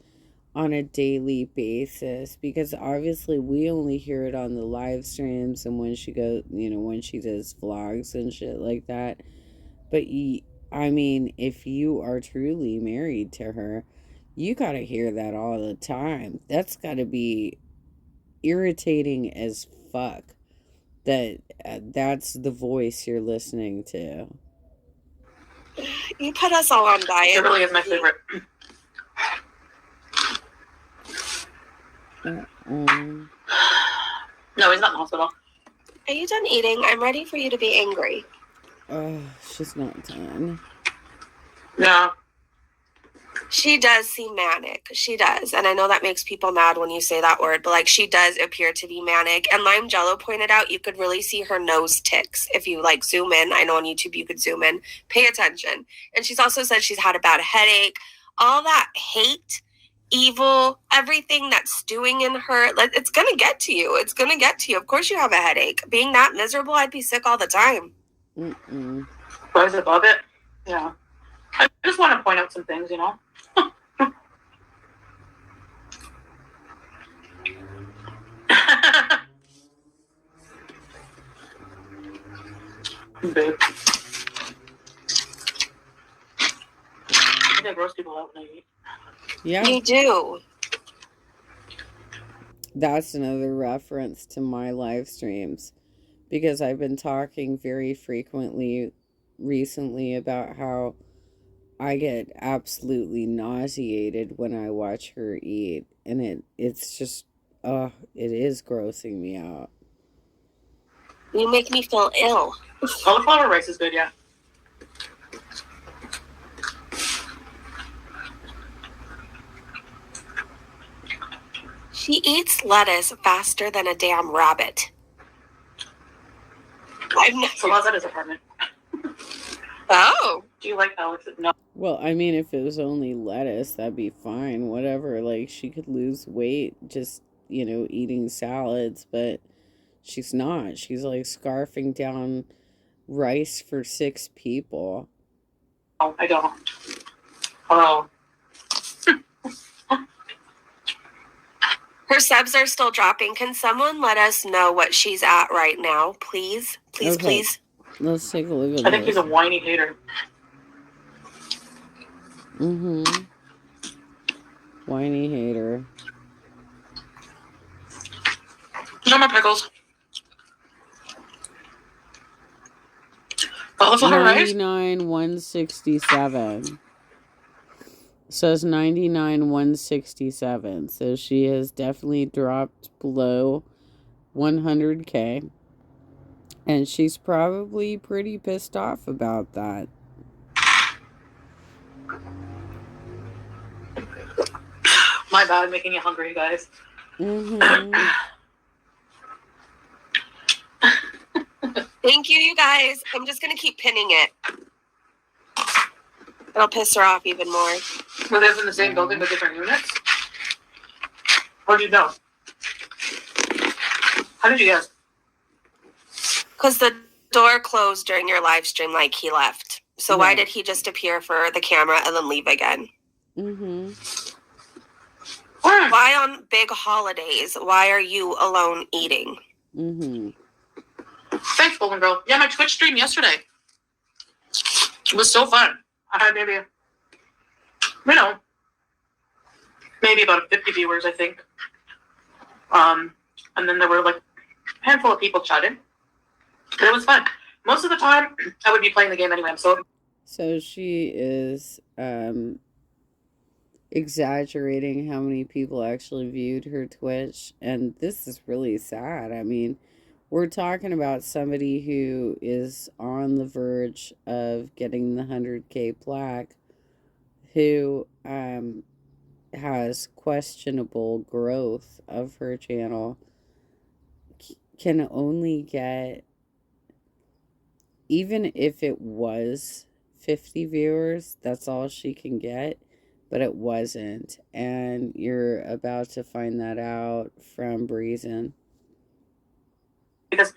on a daily basis, because obviously we only hear it on the live streams and when she goes, when she does vlogs and shit like that. But I mean, if you are truly married to her, you gotta hear that all the time. That's gotta be irritating as fuck. That's the voice you're listening to. You put us all on diet. It really is my favorite. No, he's not in the hospital. Are you done eating? I'm ready for you to be angry. Oh, she's not done. No. She does seem manic. She does. And I know that makes people mad when you say that word, but like she does appear to be manic. And Lime Jello pointed out you could really see her nose ticks if you like zoom in. I know on YouTube you could zoom in. Pay attention. And she's also said she's had a bad headache. All that hate, evil, everything that's stewing in her, it's going to get to you. It's going to get to you. Of course you have a headache. Being that miserable, I'd be sick all the time. Rise above it? Yeah. I just want to point out some things, Babe. I think I gross people out when I eat. Yeah. You do. That's another reference to my live streams, because I've been talking very frequently recently about how I get absolutely nauseated when I watch her eat, and it's just it is grossing me out. You make me feel ill. Cauliflower rice is good, yeah. She eats lettuce faster than a damn rabbit. So how's that his apartment? Oh. Do you like Alex? No. Well, I mean, if it was only lettuce, that'd be fine. Whatever. Like, she could lose weight just, eating salads, but she's not. She's like scarfing down rice for 6 people. Oh, I don't. Oh. Her subs are still dropping. Can someone let us know what she's at right now, please? Please, Okay. please. Let's take a look at I think he's a whiny hater. Whiny hater. No more pickles. Cauliflower rice? 99,167. Says 99,167. So she has definitely dropped below 100K. And she's probably pretty pissed off about that. My bad, making you hungry, guys. Thank you, you guys. I'm just going to keep pinning it. It'll piss her off even more. We live in the same building with different units? How'd you know? How did you guess? Because the door closed during your live stream like he left. So why did he just appear for the camera and then leave again? Why on big holidays? Why are you alone eating? Thanks, Golden Girl. Yeah, my Twitch stream yesterday. It was so fun. I had maybe about 50 viewers, I think. And then there were like a handful of people chatting. But it was fun. Most of the time, I would be playing the game anyway. So she is exaggerating how many people actually viewed her Twitch, and this is really sad. I mean, we're talking about somebody who is on the verge of getting the 100K plaque, who has questionable growth of her channel, can only get, even if it was 50 viewers, that's all she can get, but it wasn't. And you're about to find that out from Breezen. Because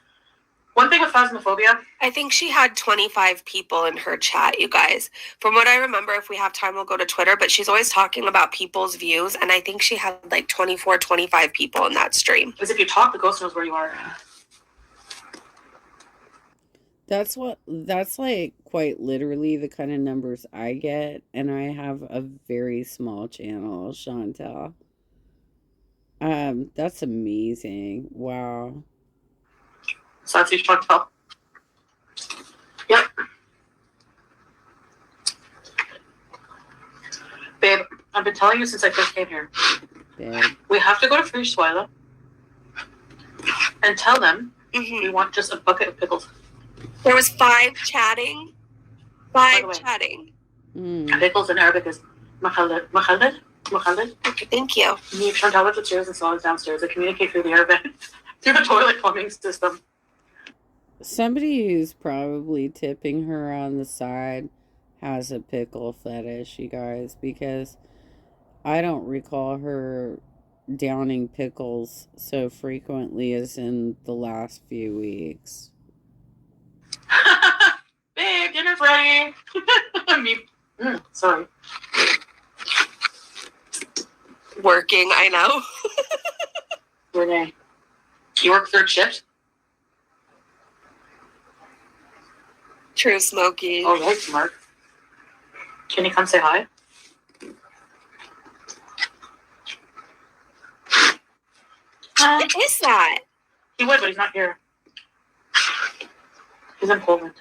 one thing with Phasmophobia, I think she had 25 people in her chat, you guys. From what I remember, if we have time, we'll go to Twitter, but she's always talking about people's views, and I think she had like 24, 25 people in that stream. is if you talk, the ghost knows where you are. That's like quite literally the kind of numbers I get, and I have a very small channel, Chantel. That's amazing. Wow. So that's you, Chantel. Yep. Babe, I've been telling you since I first came here. Babe. We have to go to Frischweiler and tell them we want just a bucket of pickles. There was 5 chatting. 5 chatting. Pickles in Arabic is makhalid. Makhalid? Okay, thank you. Me, Chantal lives upstairs and Sol is downstairs. They communicate through the air vent, through the toilet plumbing system. Somebody who's probably tipping her on the side has a pickle fetish, you guys, because I don't recall her downing pickles so frequently as in the last few weeks. Babe, dinner's ready. Me Sorry. Working, I know. Renee, you work third shift? True, Smokey. Oh, right, Mark. Can you come say hi? What is that? He would, but he's not here. He's in Poland.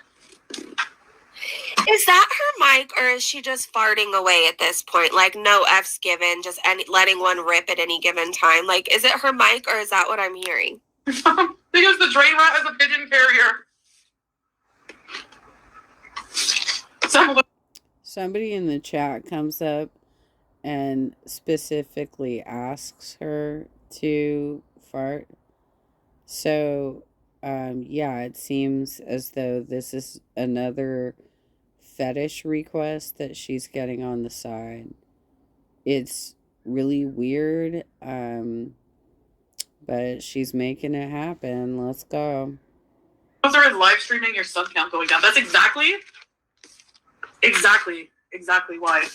Is that her mic, or is she just farting away at this point? Like, no F's given, just letting one rip at any given time. Like, is it her mic, or is that what I'm hearing? They use the drain rat as a pigeon carrier. Somebody in the chat comes up and specifically asks her to fart. So, yeah, it seems as though this is another fetish request that she's getting on the side. It's really weird, but she's making it happen. Let's go. Those are live streaming your sub count going down. That's exactly why.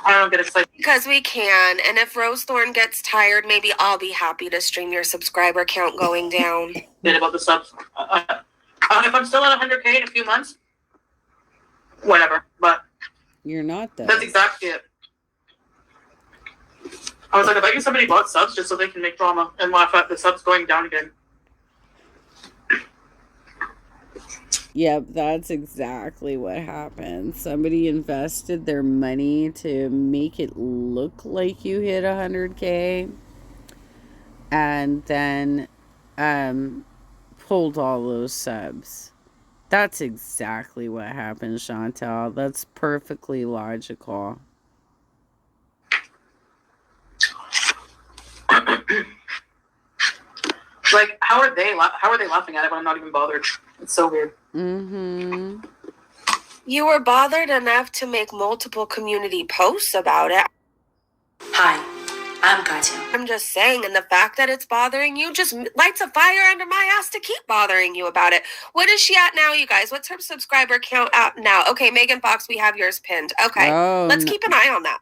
I don't get excited. Because we can, and if Rose Thorn gets tired, maybe I'll be happy to stream your subscriber count going down. About the subs. If I'm still at 100K in a few months, whatever. But you're not though. That's exactly it. I was like, I bet you somebody bought subs just so they can make drama and laugh at the subs going down again. Yep, that's exactly what happened. Somebody invested their money to make it look like you hit 100K and then pulled all those subs. That's exactly what happened, Chantal. That's perfectly logical. Like, how are they laughing at it when I'm not even bothered? It's so weird. You were bothered enough to make multiple community posts about it. Hi, I'm Katya. I'm just saying, and the fact that it's bothering you just lights a fire under my ass to keep bothering you about it. What is she at now, you guys? What's her subscriber count at now? Okay, Megan Fox, we have yours pinned. Okay, let's keep an eye on that.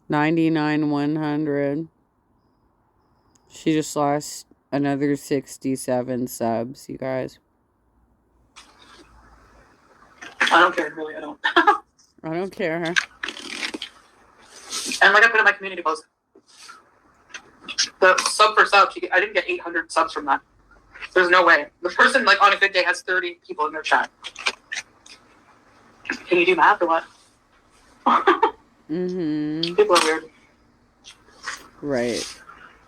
99,100. She just lost another 67 subs, you guys. I don't care, really, I don't. I don't care. And like I put in my community post, the sub for subs, I didn't get 800 subs from that. There's no way. The person, like, on a good day has 30 people in their chat. Can you do math or what? People are weird. Right.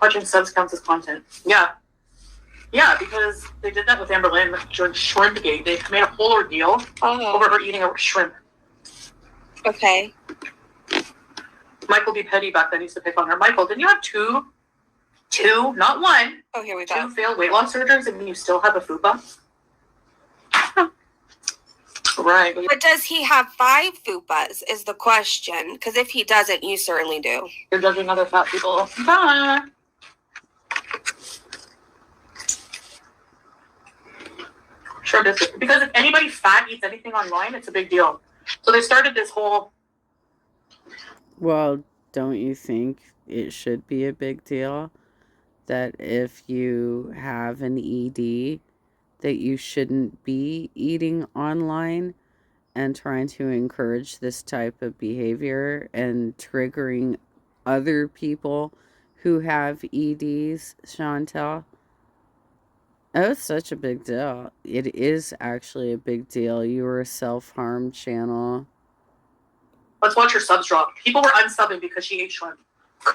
Watching subs counts as content. Yeah. Yeah, because they did that with Amber Lynn during Shrimpgate. They made a whole ordeal over her eating a shrimp. Okay. Michael B. Petty back then used to pick on her. Michael, didn't you have two, not one? Oh, here we go. 2 failed weight loss surgeries and you still have a fupa? Right. But does he have 5 fupas is the question. Because if he doesn't, you certainly do. You're judging other fat people. Bye. Sure does. Because if anybody fat eats anything online, it's a big deal. So they started this whole... Well, don't you think it should be a big deal that if you have an ED, that you shouldn't be eating online and trying to encourage this type of behavior and triggering other people who have EDs, Chantal? Oh, it's such a big deal. It is actually a big deal. You were a self-harm channel. Let's watch her subs drop. People were unsubbing because she ate shrimp.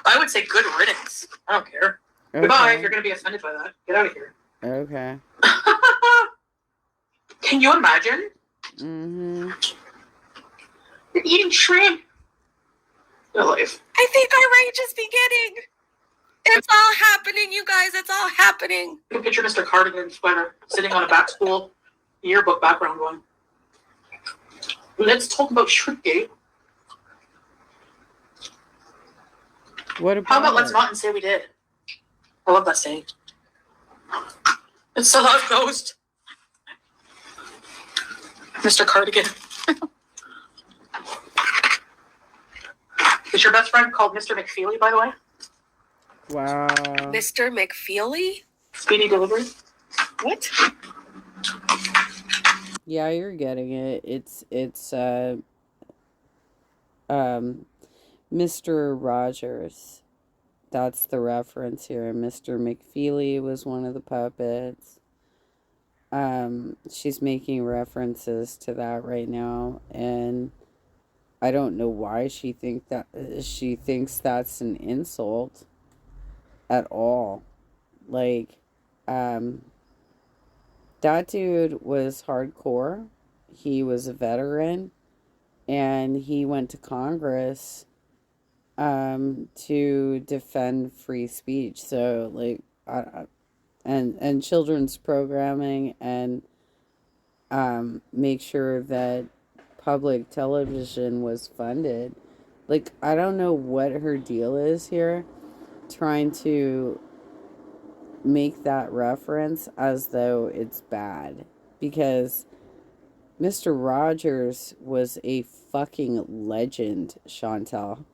I would say good riddance. I don't care. Okay. Goodbye if you're going to be offended by that. Get out of here. Okay. Can you imagine? You're eating shrimp. Your life. I think our rage is beginning. It's all happening, you guys. It's all happening. You can picture Mr. Cardigan sweater sitting on a back school yearbook background going, let's talk about Shrimpgate. What about How about let's not and say we did? I love that saying. It's so how it goes. Mr. Cardigan. Is your best friend called Mr. McFeely, by the way? Wow. Mr. McFeely? Speedy delivery? What? Yeah, you're getting it. It's Mr. Rogers. That's the reference here. Mr. McFeely was one of the puppets. She's making references to that right now, and I don't know why she thinks that's an insult at all. Like, that dude was hardcore. He was a veteran, and he went to Congress to defend free speech. So, like, and children's programming, and make sure that public television was funded. Like, I don't know what her deal is here, trying to make that reference as though it's bad, because Mr. Rogers was a fucking legend, Chantel.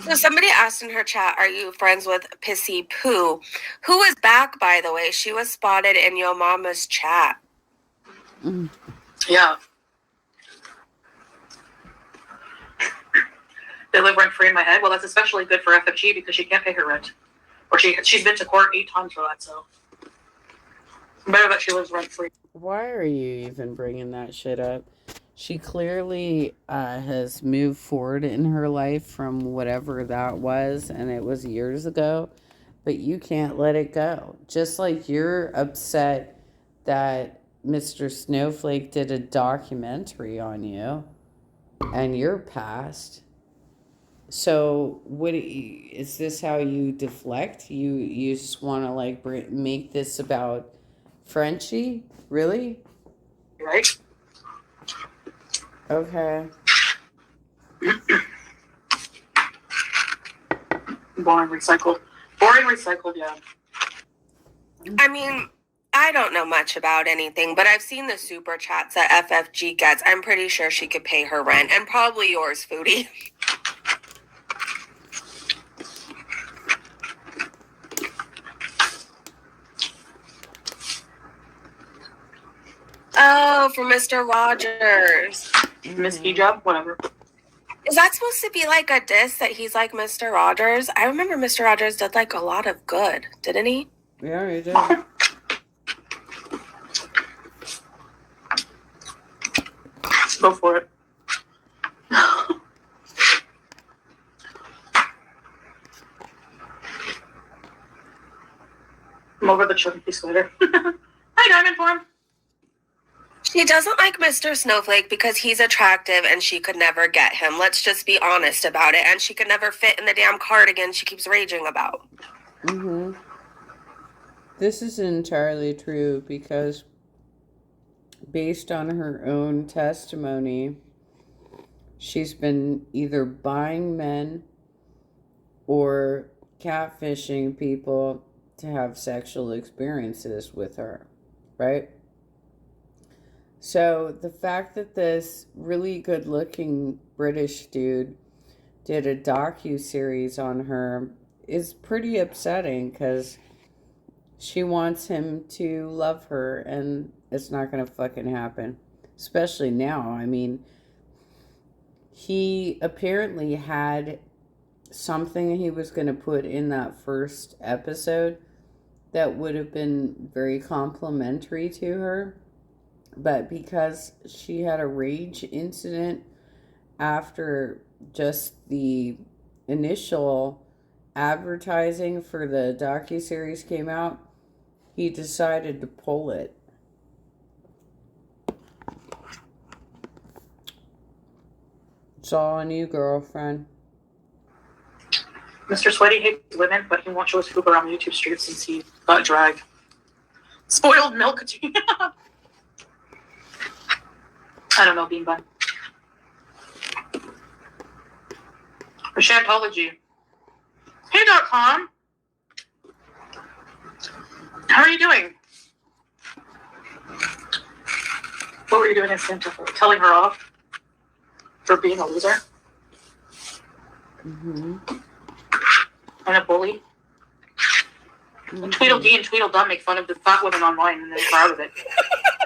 So somebody asked in her chat, are you friends with Pissy Pooh? Who is back, by the way? She was spotted in Yo Mama's chat. Yeah. They live rent free in my head. Well, that's especially good for FFG because she can't pay her rent. Or she's been to court 8 times for that, so. Better that she lives rent free. Why are you even bringing that shit up? She clearly has moved forward in her life from whatever that was, and it was years ago, but you can't let it go. Just like you're upset that Mr. Snowflake did a documentary on you and your past. So is this how you deflect? You just want to like make this about Frenchie? Really? Right? Okay. Boring recycled. Boring recycled, yeah. I mean, I don't know much about anything, but I've seen the super chats that FFG gets. I'm pretty sure she could pay her rent, and probably yours, Foodie. Oh, for Mr. Rogers. Miss Hijab, whatever. Is that supposed to be like a diss that he's like Mr. Rogers? I remember Mr. Rogers did like a lot of good, didn't he? Yeah, he did. Go for it. I'm over the chunky sweater. Hi, Diamond Form. She doesn't like Mr. Snowflake because he's attractive and she could never get him. Let's just be honest about it. And she could never fit in the damn cardigan she keeps raging about. This is entirely true because based on her own testimony, she's been either buying men or catfishing people to have sexual experiences with her, right? So the fact that this really good-looking British dude did a docu-series on her is pretty upsetting because she wants him to love her, and it's not going to fucking happen. Especially now. I mean, he apparently had something he was going to put in that first episode that would have been very complimentary to her. But because she had a rage incident after just the initial advertising for the docuseries came out, he decided to pull it. It's all on you, girlfriend. Mr. Sweaty hates women, but he won't show his poop around YouTube streets since he got dragged. Spoiled milk. I don't know, Bean Bun. For Shantology. Hey.com. How are you doing? What were you doing in Santa for? Telling her off for being a loser? Mm-hmm. And a bully? Mm-hmm. Tweedledee and Tweedledum make fun of the fat women online and they're proud of it.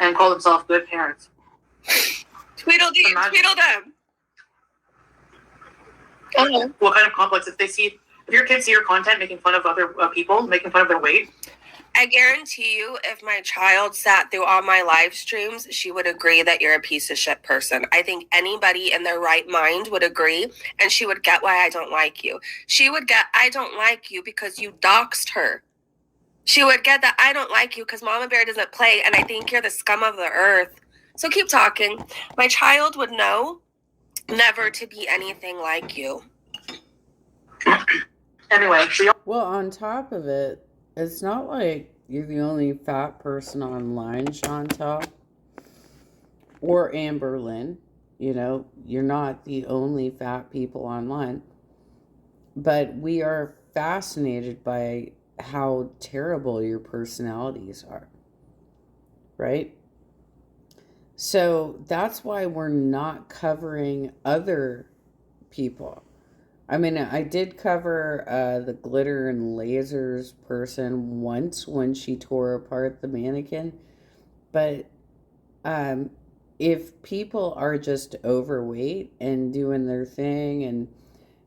And call themselves good parents. Tweedledee and Tweedledum. Uh-huh. What kind of complex if your kids see your content making fun of other people, making fun of their weight? I guarantee you, if my child sat through all my live streams, she would agree that you're a piece of shit person. I think anybody in their right mind would agree, and she would get why I don't like you. She would get, I don't like you because you doxed her. She would get that I don't like you because Mama Bear doesn't play, and I think you're the scum of the earth. So keep talking. My child would know never to be anything like you. Anyway, well, on top of it, it's not like you're the only fat person online, Chantal, or Amberlynn. You know, you're not the only fat people online. But we are fascinated by how terrible your personalities are. Right? So that's why we're not covering other people. I mean, I did cover the glitter and lasers person once when she tore apart the mannequin. But if people are just overweight and doing their thing and,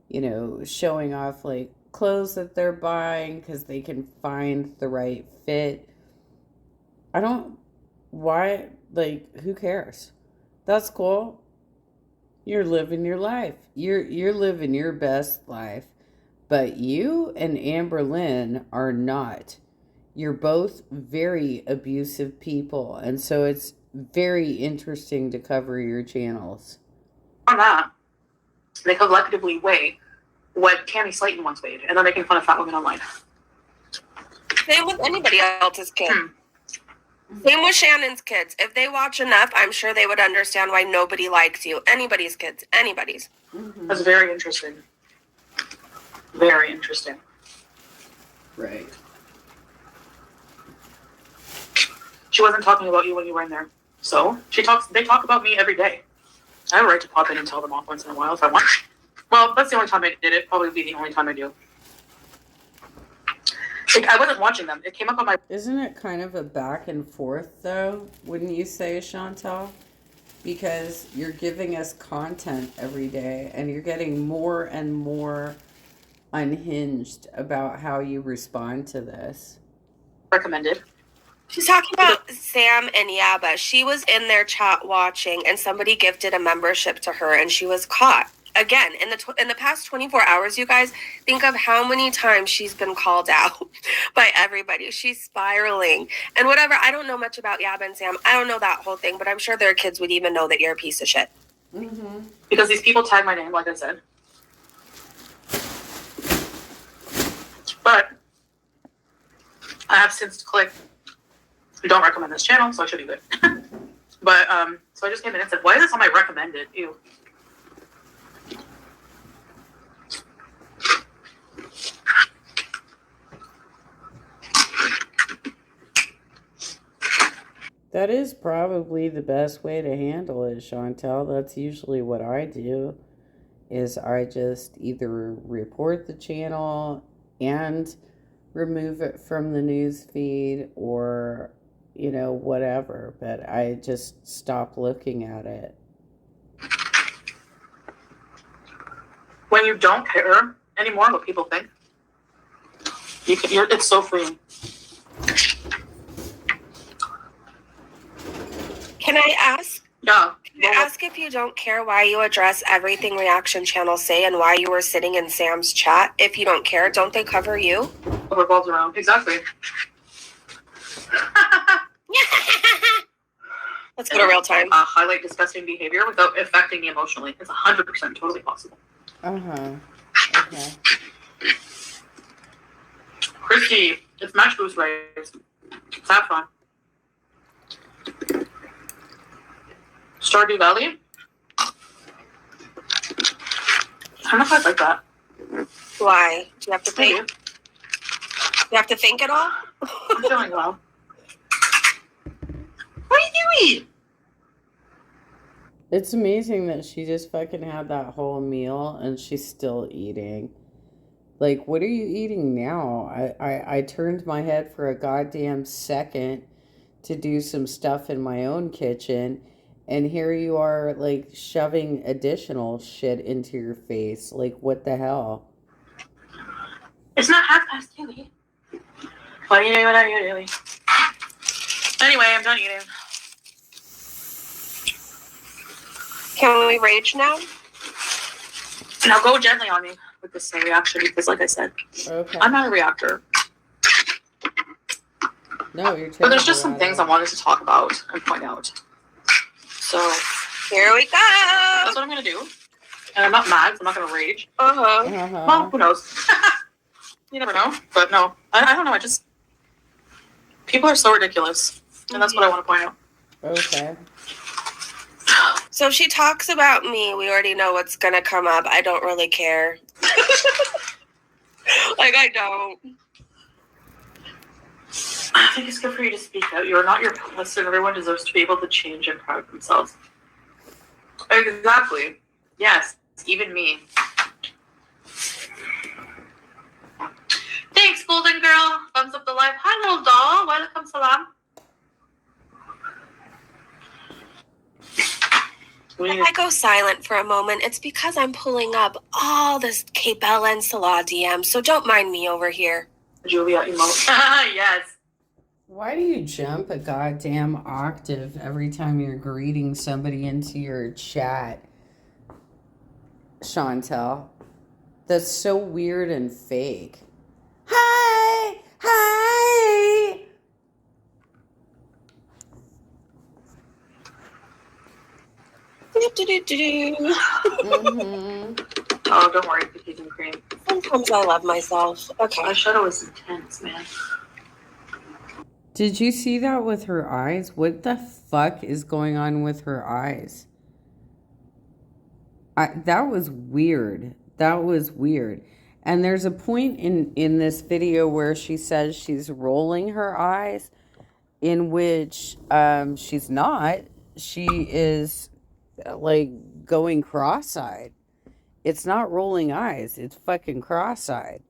you know, showing off like clothes that they're buying because they can find the right fit, who cares? That's cool. You're living your life. You're living your best life. But you and Amberlynn are not. You're both very abusive people. And so it's very interesting to cover your channels. On that, they collectively weigh what Tammy Slayton once weighed, and they're making fun of fat women online. Same with anybody else's kid. Same with Shannon's kids. If they watch enough, I'm sure they would understand why nobody likes you. Anybody's kids. Anybody's. Mm-hmm. That's very interesting. Very interesting. Right. She wasn't talking about you when you were in there. So, they talk about me every day. I have a right to pop in and tell them off once in a while if I want. Well, that's the only time I did it. Probably be the only time I do. I wasn't watching them. It came up on my... Isn't it kind of a back and forth, though? Wouldn't you say, Chantal? Because you're giving us content every day, and you're getting more and more unhinged about how you respond to this. Recommended. She's talking about Sam and Yaba. She was in their chat watching, and somebody gifted a membership to her, and she was caught. Again, in the past 24 hours, you guys, think of how many times she's been called out by everybody. She's spiraling. And whatever, I don't know much about Yaba and Sam. I don't know that whole thing, but I'm sure their kids would even know that you're a piece of shit. Mm-hmm. Because these people tag my name, like I said. But I have since clicked, we don't recommend this channel, so I should be good. But, so I just came in and said, why is this on my recommended? Ew. That is probably the best way to handle it, Chantal. That's usually what I do, is I just either report the channel and remove it from the news feed or, you know, whatever. But I just stop looking at it. When you don't care anymore what people think, it's so freeing. Can I ask? Yeah. Can I ask if you don't care why you address everything reaction channels say and why you were sitting in Sam's chat? If you don't care, don't they cover you? It revolves around. Exactly. Let's go to real time. Highlight disgusting behavior without affecting me emotionally. It's 100% totally possible. Uh-huh. Okay. Christy, it's Match Boost Rays. Saffron. Stardew Valley? I don't know if I like that. Why? Do you have to think? Maybe. You have to think at all? I'm feeling well. What are you doing? It's amazing that she just fucking had that whole meal and she's still eating. Like, what are you eating now? I turned my head for a goddamn second to do some stuff in my own kitchen, and here you are, like, shoving additional shit into your face. Like, what the hell? It's not 2:30, Haley. What are you doing? What are you doing? Anyway, I'm done eating. Can we rage now? Now go gently on me with this reaction because, like I said, Okay. I'm not a reactor. No, you're But there's just some terrible at things it. I wanted to talk about and point out. So Here we go. that's what I'm gonna do. And I'm not mad, so I'm not gonna rage. Uh-huh. Well, who knows? You never know. But no, I don't know. People are so ridiculous, and that's what I want to point out. Okay. So if she talks about me, we already know what's gonna come up. I don't really care. Like, I don't. I think it's good for you to speak out. You are not your past, and everyone deserves to be able to change and proud of themselves. Exactly. Yes, even me. Thanks, Golden Girl. Thumbs up the live. Hi, little doll. Welcome, salam. If I go silent for a moment, it's because I'm pulling up all this Kate Bella and Salah DM, so don't mind me over here. Julia emote. Yes. Why do you jump a goddamn octave every time you're greeting somebody into your chat, Chantel? That's so weird and fake. Hi! Hi! Mm-hmm. Oh, don't worry, cookies and cream. Sometimes I love myself. Okay. Eyeshadow is intense, man. Did you see that with her eyes? What the fuck is going on with her eyes? That was weird. That was weird. And there's a point in this video where she says she's rolling her eyes, in which she's not. She is like going cross-eyed. It's not rolling eyes. It's fucking cross-eyed.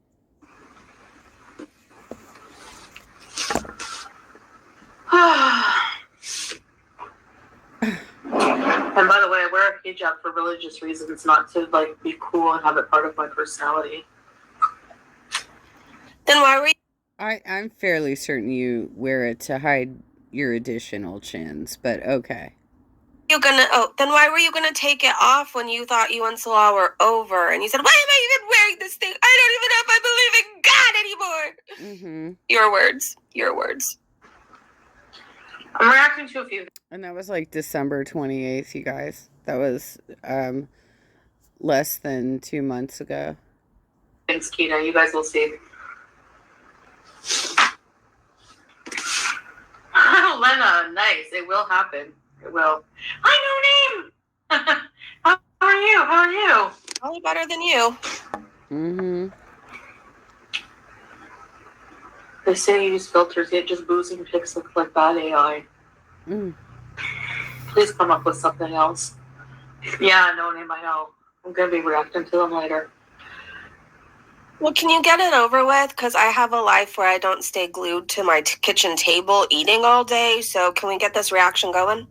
And by the way, I wear a hijab for religious reasons, not to like be cool and have it part of my personality. Then why were you I'm fairly certain you wear it to hide your additional chins, but okay. then why were you gonna take it off when you thought you and Salah were over? And you said, why am I even wearing this thing? I don't even know if I believe in God anymore. Mm-hmm. Your words. Your words. I'm reacting to a few And that was like December 28th, you guys. That was less than 2 months ago. things, Keita. You guys will see. Lena, nice. It will happen. It will. Hi, no name. How are you? How are you? Probably better than you. Mm-hmm. They say use filters, yet just boozing pics look like bad AI. Mm. Please come up with something else. Yeah, no name, I know. I'm going to be reacting to them later. Well, can you get it over with? Because I have a life where I don't stay glued to my kitchen table eating all day. So can we get this reaction going?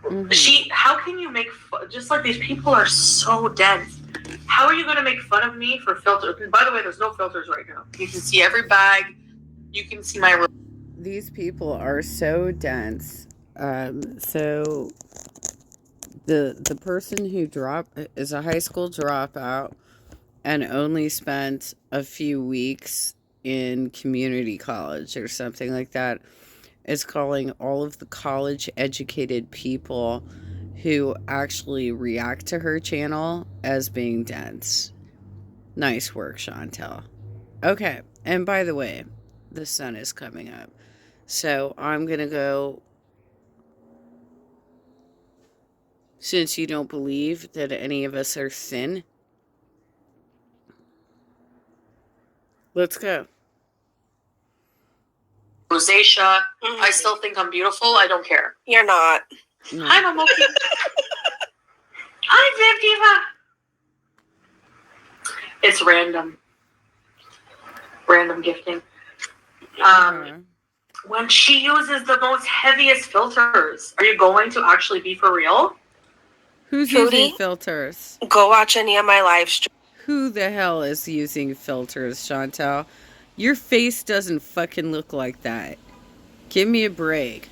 Mm-hmm. How can you make fun? Just like these people are so dense. How are you going to make fun of me for filters? And by the way, there's no filters right now. You can see every bag. You can see my... These people are so dense. So the person who is a high school dropout and only spent a few weeks in community college or something like that, is calling all of the college educated people who actually react to her channel as being dense. Nice work, Chantel. Okay, and by the way, the sun is coming up, so I'm gonna go. Since you don't believe that any of us are thin, let's go. Rosacea. I still think I'm beautiful. I don't care. You're not. No. Hi, Momoki. I'm 55. It's random. Random gifting. When she uses the most heaviest filters, are you going to actually be for real? Who's Foodie? using filters? Go watch any of my live streams. Who the hell is using filters, Chantel? Your face doesn't fucking look like that. Give me a break.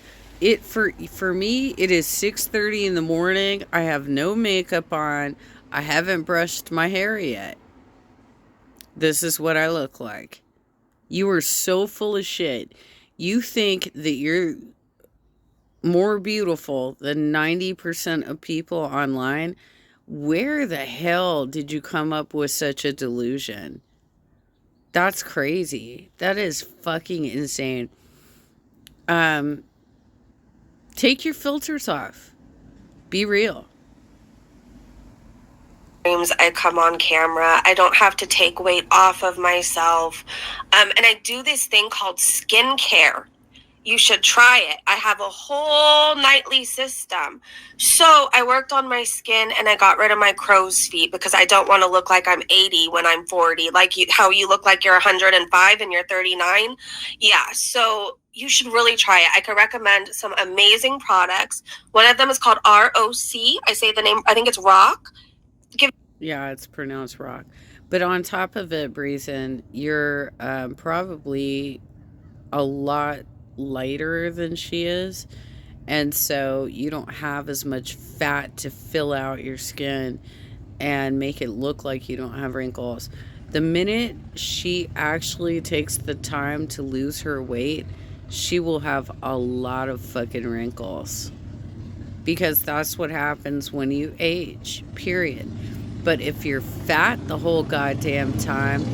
For me, it is 6:30 in the morning. I have no makeup on. I haven't brushed my hair yet. This is what I look like. You are so full of shit. You think that you're more beautiful than 90% of people online? Where the hell did you come up with such a delusion? That's crazy. That is fucking insane. Take your filters off. Be real. I come on camera. I don't have to take weight off of myself. And I do this thing called skincare. You should try it. I have a whole nightly system. So I worked on my skin and I got rid of my crow's feet because I don't want to look like I'm 80 when I'm 40. Like how you look like you're 105 and you're 39. Yeah, so you should really try it. I could recommend some amazing products. One of them is called ROC. I say the name, I think it's Rock. Yeah, it's pronounced rock. But on top of it, Breezen, you're probably a lot lighter than she is. And so you don't have as much fat to fill out your skin and make it look like you don't have wrinkles. The minute she actually takes the time to lose her weight, she will have a lot of fucking wrinkles. Because that's what happens when you age, period. But if you're fat the whole goddamn time,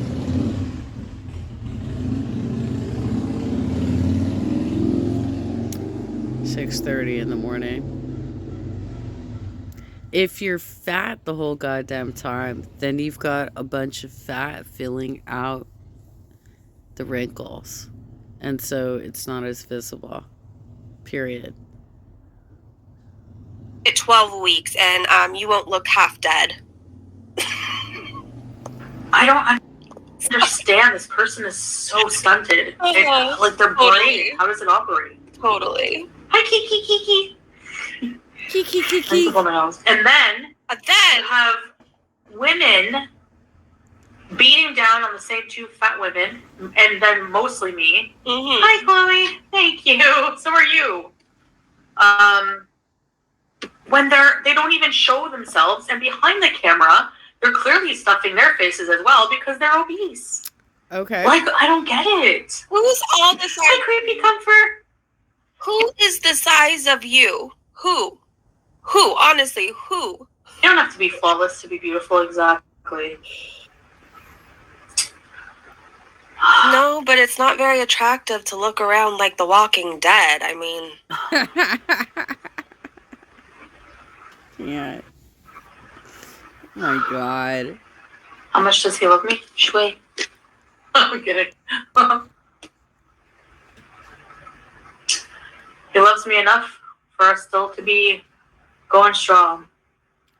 (6:30 in the morning). If you're fat the whole goddamn time, then you've got a bunch of fat filling out the wrinkles. And so it's not as visible. Period. 12 weeks and you won't look half dead. I don't understand. This person is so stunted. Like their brain, how does it operate? Totally. Hi, Kiki. Kiki. And then you have women beating down on the same two fat women, and then mostly me. Mm-hmm. Hi, Chloe. Thank you. So are you. When they don't even show themselves, and behind the camera, they're clearly stuffing their faces as well because they're obese. Okay. Like, I don't get it. Who's all the size? Hi, Creepy Comfort. Who is the size of you? Who? Honestly, who? You don't have to be flawless to be beautiful, exactly. No, but it's not very attractive to look around like The Walking Dead. I mean... Yeah. Oh my God. How much does he love me? Shui. I'm kidding. He loves me enough for us still to be going strong.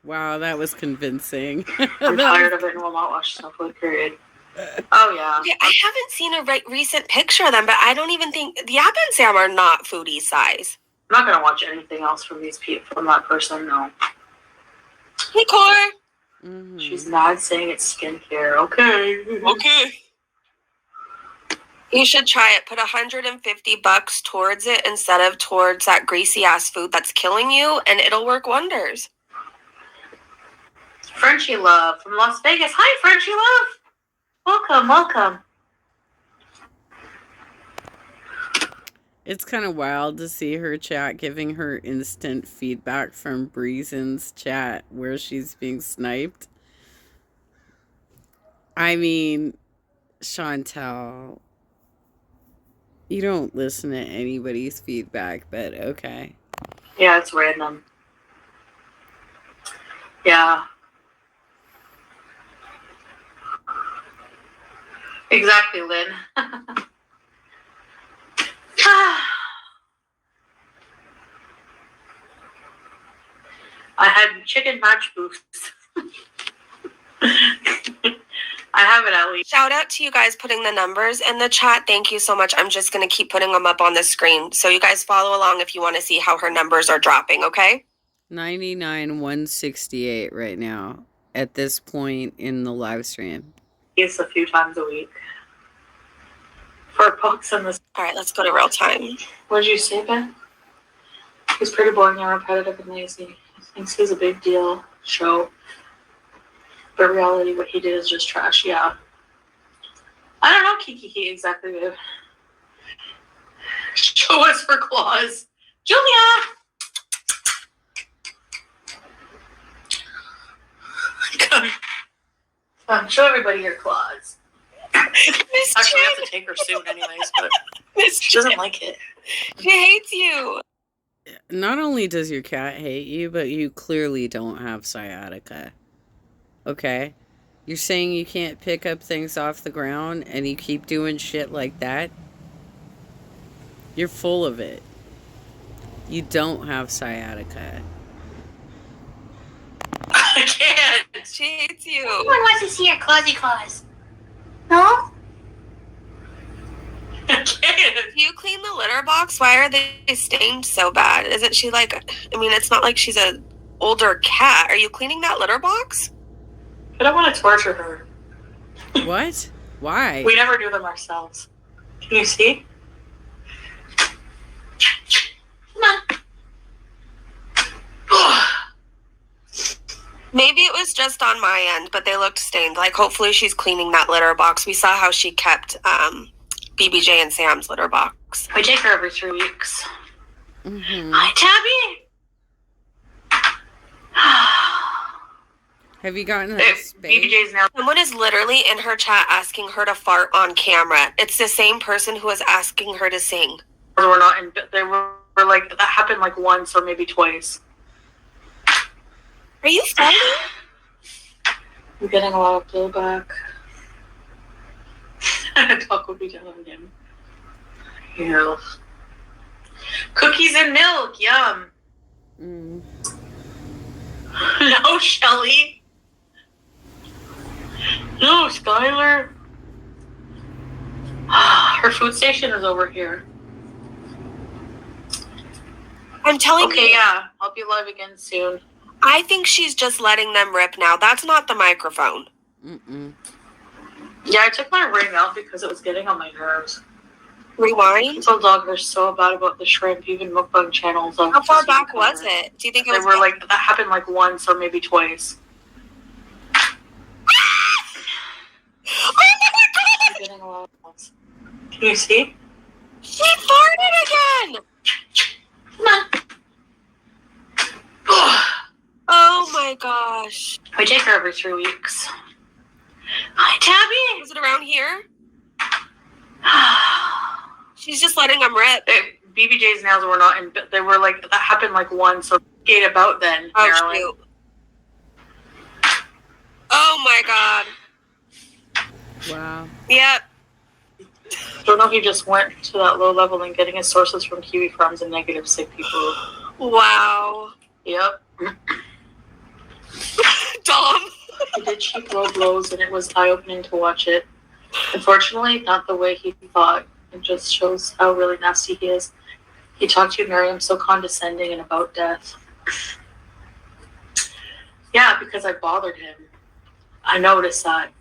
Wow, that was convincing. I'm tired of it and will not watch Snowflake, period. Oh, yeah. I haven't seen a recent picture of them, but I don't even think... Yap and Sam are not foodie size. I'm not going to watch anything else from that person, no. Hey, Core. Mm-hmm. She's not saying it's skincare. Okay. You should try it. Put $150 towards it instead of towards that greasy ass food that's killing you, and it'll work wonders. Frenchie Love from Las Vegas. Hi, Frenchie Love. Welcome. It's kind of wild to see her chat giving her instant feedback from Breezen's chat where she's being sniped. I mean, Chantel, you don't listen to anybody's feedback, but okay. Yeah, it's random. Yeah. Exactly, Lynn. I had chicken match boosts. I have it at least. Shout out to you guys putting the numbers in the chat. Thank you so much. I'm just going to keep putting them up on the screen. So you guys follow along if you want to see how her numbers are dropping, okay? 99,168 right now at this point in the live stream. It's a few times a week. For books and this. All right, let's go to real time. What did you say, Ben? He's pretty boring and repetitive and lazy. He thinks he's a big deal show. But in reality, what he did is just trash, yeah. I don't know, Kiki exactly, babe. Show us for claws. Julia! Come, show everybody your claws. Miss Actually, I Jen. have to take her soon anyways, but Miss she doesn't Jen. like it. She hates you. Not only does your cat hate you, but you clearly don't have sciatica. Okay? You're saying you can't pick up things off the ground and you keep doing shit like that? You're full of it. You don't have sciatica. I can't. She hates you. Everyone wants to see your clawsy claws. No? I can't. Do you clean the litter box? Why are they stained so bad? Isn't she like, I mean, it's not like she's an older cat. Are you cleaning that litter box? I don't want to torture her. What? Why? We never do them ourselves. Can you see? Come on. Maybe it was just on my end, but they looked stained. Like, hopefully she's cleaning that litter box. We saw how she kept BBJ and Sam's litter box. We take her every 3 weeks. Mm-hmm. Hi, Tabby. Have you gotten that spayed? BBJ's now. Someone is literally in her chat asking her to fart on camera. It's the same person who was asking her to sing. We're not in. They were like that happened like once or maybe twice. Are you funny? I'm getting a lot of blowback. Taco be done again. Yeah. Cookies and milk, yum. Mm. No, Shelly. No, Skylar. Her food station is over here. I'm telling Okay, you. yeah. I'll be live again soon. I think she's just letting them rip now. That's not the microphone. Mm-mm. Yeah, I took my ring out because it was getting on my nerves. Rewind? This old dog are so bad about the shrimp, even mukbang channels. How far back was it? Do you think it They was were like, that happened like once or maybe twice. Oh my god! I'm getting a lot of calls. Can you see? She farted again! Come on. Oh my gosh. We take her every 3 weeks. Hi, Tabby. Is it around here? She's just letting them rip. BBJ's nails were not in. They were like that happened like once or skate about then. Oh Marilyn. shoot. Oh my god. Wow. Yep. Don't know if he just went to that low level and getting his sources from Kiwi Farms and negative sick people. Wow. Yep. Dom. He did cheap low blows and it was eye-opening to watch it. Unfortunately, not the way he thought. It just shows how really nasty he is. He talked to Miriam so condescending and about death. Yeah, because I bothered him. I noticed that.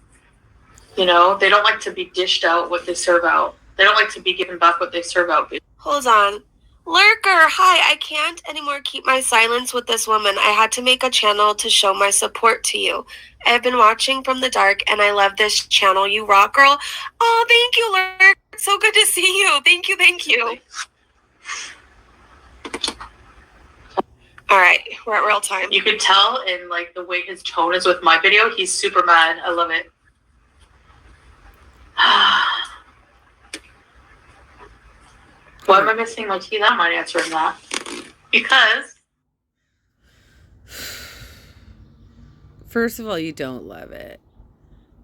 You know, they don't like to be dished out what they serve out. They don't like to be given back what they serve out. Hold on. Lurker, hi. I can't anymore keep my silence with this woman. I had to make a channel to show my support to you. I have been watching from the dark and I love this channel. You rock, girl. Oh, thank you, Lurk. It's so good to see you. Thank you, thank you. All right, we're at real time. You could tell in like the way his tone is with my video. He's super mad. I love it. Why am I missing my teeth? I'm not answering that. Because First of all, you don't love it.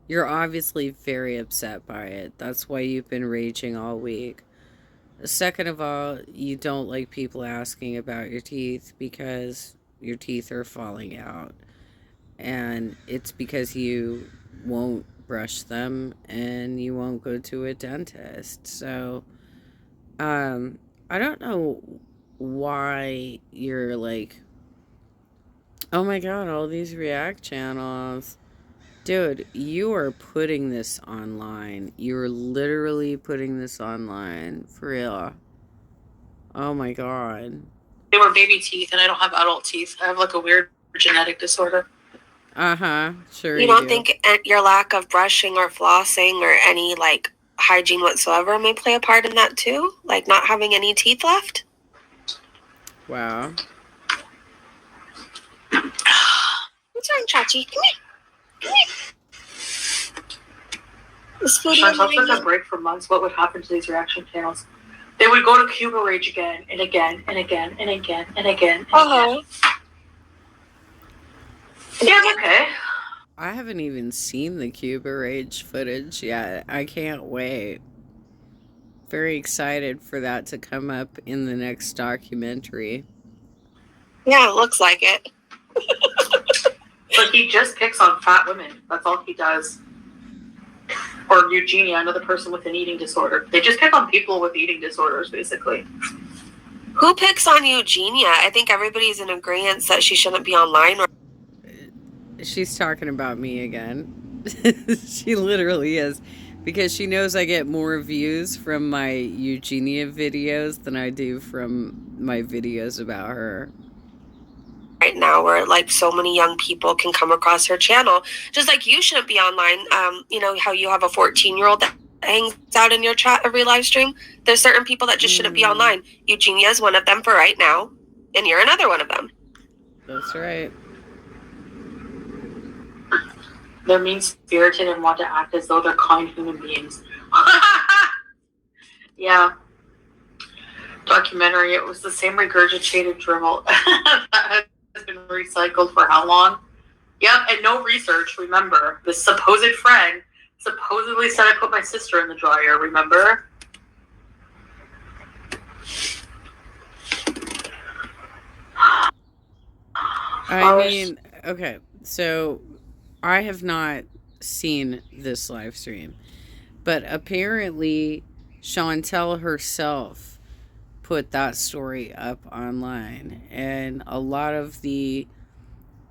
You're obviously very upset by it. That's why you've been raging all week. Second of all, you don't like people asking about your teeth because your teeth are falling out, and it's because you won't brush them and you won't go to a dentist. So I don't know why you're like, oh my god, all these react channels. Dude, you are putting this online. You're literally putting this online. For real. Oh my god. They were baby teeth, and I don't have adult teeth. I have like a weird genetic disorder. Uh-huh. Sure You don't do. think your lack of brushing or flossing or any like hygiene whatsoever may play a part in that too? Like not having any teeth left? Wow. What's wrong, Chachi? Come here. Come here. This food If I took a break for months, what would happen to these reaction channels? They would go to Cuba Rage again and again and again and again and again. Uh-huh. Yeah, I'm okay. I haven't even seen the Cuba Rage footage yet. I can't wait. Very excited for that to come up in the next documentary. Yeah, it looks like it. But he just picks on fat women. That's all he does. Or Eugenia, another person with an eating disorder. They just pick on people with eating disorders, basically. Who picks on Eugenia? I think everybody's in agreement that she shouldn't be online. She's talking about me again. She literally is. Because she knows I get more views from my Eugenia videos than I do from my videos about her. Right now, where like so many young people can come across her channel, just like you shouldn't be online. You know how you have a 14-year-old that hangs out in your chat every live stream. There's certain people that just shouldn't be online. Eugenia is one of them for right now, and you're another one of them. That's right. They're mean-spirited and want to act as though they're kind human beings. Yeah. Documentary, it was the same regurgitated drivel that has been recycled for how long? Yep, and no research, remember. This supposed friend supposedly said I put my sister in the dryer, remember? I mean, okay, so I have not seen this live stream, but apparently Chantel herself put that story up online, and a lot of the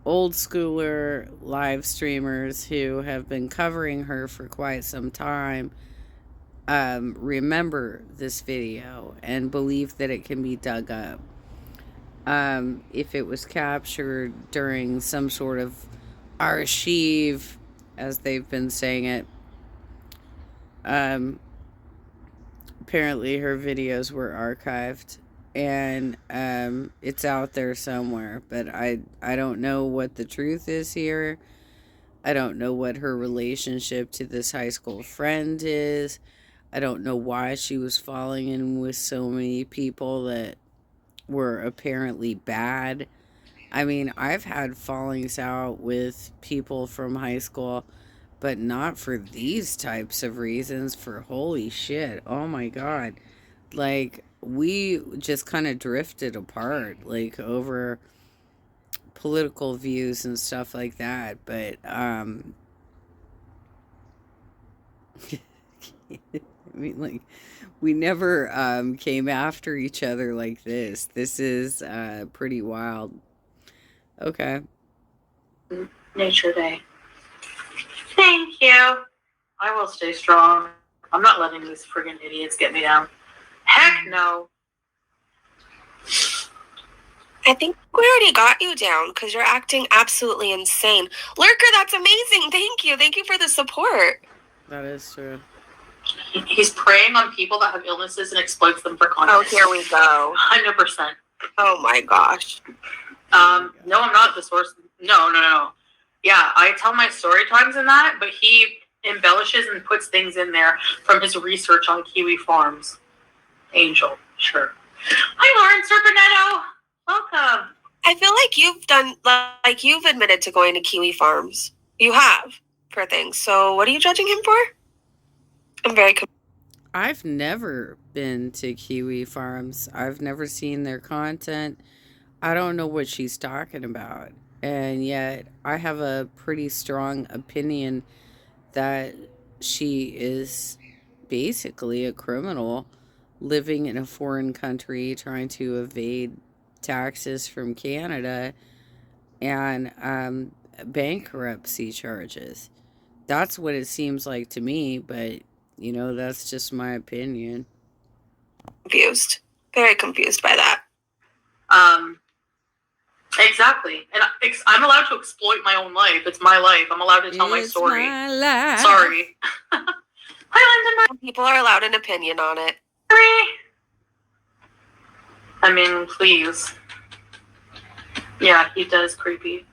old schooler live streamers who have been covering her for quite some time remember this video and believe that it can be dug up. If it was captured during some sort of archive, as they've been saying it. Apparently her videos were archived, and it's out there somewhere, but I don't know what the truth is here. I don't know what her relationship to this high school friend is. I don't know why she was falling in with so many people that were apparently bad. I mean, I've had fallings out with people from high school, but not for these types of reasons. For holy shit, oh my god. Like, we just kind of drifted apart, like, over political views and stuff like that. But, I mean, like, we never came after each other like this. This is pretty wild. Okay. Nature Day. Thank you. I will stay strong. I'm not letting these friggin' idiots get me down. Heck no. I think we already got you down because you're acting absolutely insane. Lurker, that's amazing. Thank you. Thank you for the support. That is true. He's preying on people that have illnesses and exploits them for content. Oh, here we go. 100%. Oh my gosh. No, I'm not the source. No. Yeah, I tell my story times in that, but he embellishes and puts things in there from his research on kiwi farms. Angel, sure. Hi, Lauren Serpenetto. Welcome. I feel like you've admitted to going to kiwi farms. You have for things. So what are you judging him for? I'm very I've never been to kiwi farms. I've never seen their content. I don't know what she's talking about. And yet, I have a pretty strong opinion that she is basically a criminal living in a foreign country trying to evade taxes from Canada and bankruptcy charges. That's what it seems like to me, but that's just my opinion. Confused. Very confused by that. Exactly. And I'm allowed to exploit my own life. It's my life. I'm allowed to tell my story. My life. Sorry. Hi, Lyndon. People are allowed an opinion on it. I mean, please. Yeah, he does creepy.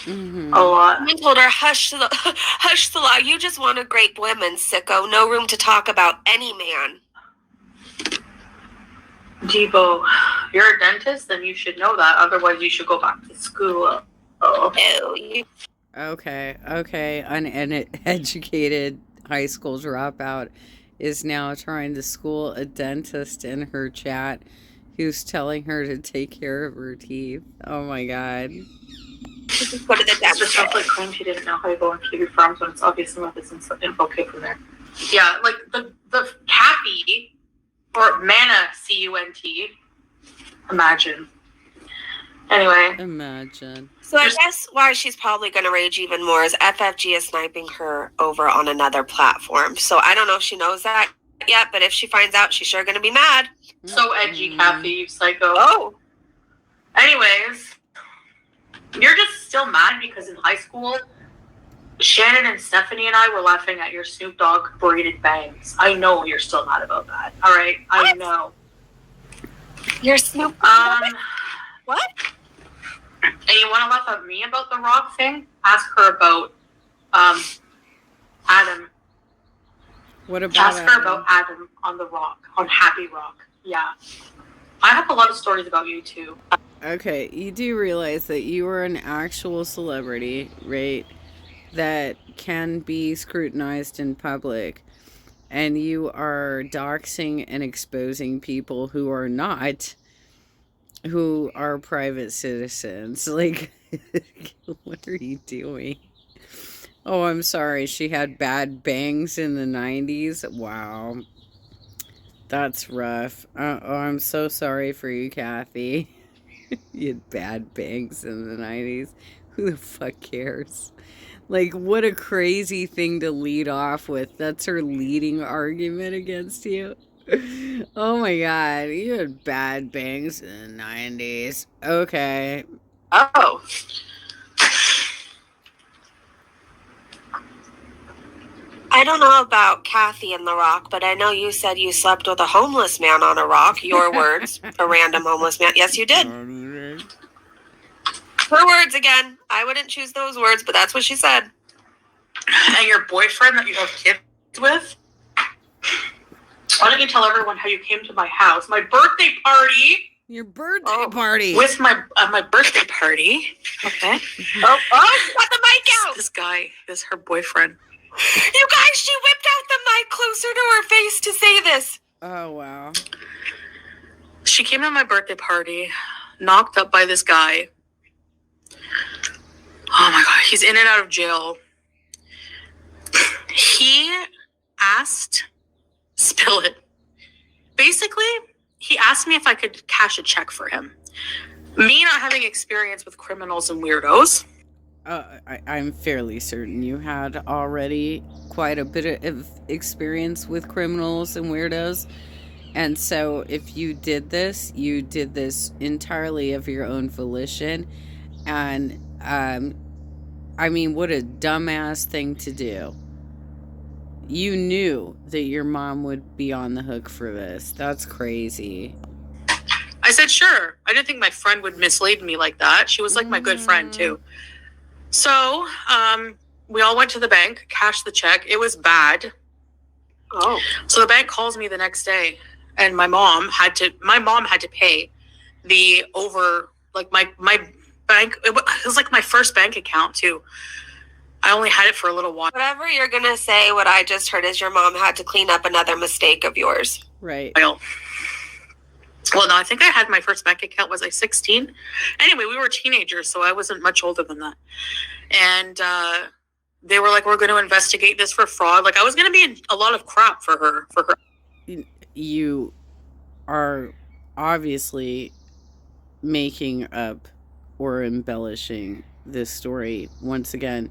Mm-hmm. A lot. I told her, hush the law. You just want a great woman, sicko. No room to talk about any man. Debo, you're a dentist, then you should know that. Otherwise, you should go back to school. Okay. Uneducated high school dropout is now trying to school a dentist in her chat who's telling her to take care of her teeth. Oh my god. Just go to the It's dentist. just stuff like claim she didn't know how to go on Kiwi Farms when it's obvious enough it's info came from there. Yeah, like the Kathy or Mana C-U-N-T. Imagine. Anyway. Imagine. So I guess why she's probably going to rage even more is FFG is sniping her over on another platform. So I don't know if she knows that yet, but if she finds out, she's sure going to be mad. So edgy, Kathy, you psycho. Oh. Anyways, you're just still mad because in high school, Shannon and Stephanie and I were laughing at your Snoop Dogg braided bangs. I know you're still mad about that. All right, I know. You're Snoop. What? And you want to laugh at me about the Rock thing? Ask her about Adam. What about Ask her about Adam on the Rock, on Happy Rock. Yeah. I have a lot of stories about you too. Okay, you do realize that you are an actual celebrity, right? That can be scrutinized in public. And you are doxing and exposing people who are not, who are private citizens. Like, what are you doing? Oh, I'm sorry. She had bad bangs in the 90s. Wow. That's rough. Oh, I'm so sorry for you, Kathy. You had bad bangs in the 90s. Who the fuck cares? Like, what a crazy thing to lead off with. That's her leading argument against you. Oh my god, you had bad bangs in the 90s. Okay. Oh. I don't know about Kathy and the Rock, but I know you said you slept with a homeless man on a rock. Your words. A random homeless man. Yes, you did. Her words again. I wouldn't choose those words, but that's what she said. And your boyfriend that you have kids with? Why don't you tell everyone how you came to my house? My birthday party! Your birthday party! With my birthday party. Okay. Oh, got the mic out! This guy is her boyfriend. You guys, she whipped out the mic closer to her face to say this. Oh, wow. She came to my birthday party, knocked up by this guy. Oh my god, he's in and out of jail. He asked, spill it. Basically, he asked me if I could cash a check for him. Me not having experience with criminals and weirdos. I'm fairly certain you had already quite a bit of experience with criminals and weirdos. And so if you did this entirely of your own volition. And, I mean, what a dumbass thing to do. You knew that your mom would be on the hook for this. That's crazy. I said, sure. I didn't think my friend would mislead me like that. She was like my good friend, too. So, we all went to the bank, cashed the check. It was bad. Oh. So the bank calls me the next day, and my mom had to pay the over, like my bank. It was like my first bank account, too. I only had it for a little while. Whatever you're going to say, what I just heard is your mom had to clean up another mistake of yours. Right. Well, no, I think I had my first bank account was like 16. Anyway, we were teenagers, so I wasn't much older than that. And they were like, we're going to investigate this for fraud. Like, I was going to be in a lot of crap for her. You are obviously making up or embellishing this story once again,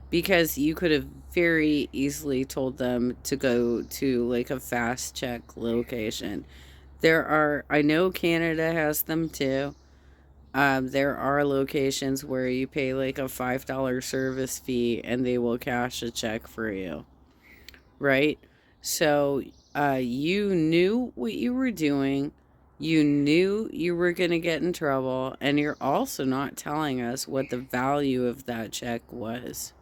because you could have very easily told them to go to like a fast check location. I know Canada has them too. There are locations where you pay like a $5 service fee and they will cash a check for you, right? So you knew what you were doing. You knew you were going to get in trouble, and you're also not telling us what the value of that check was.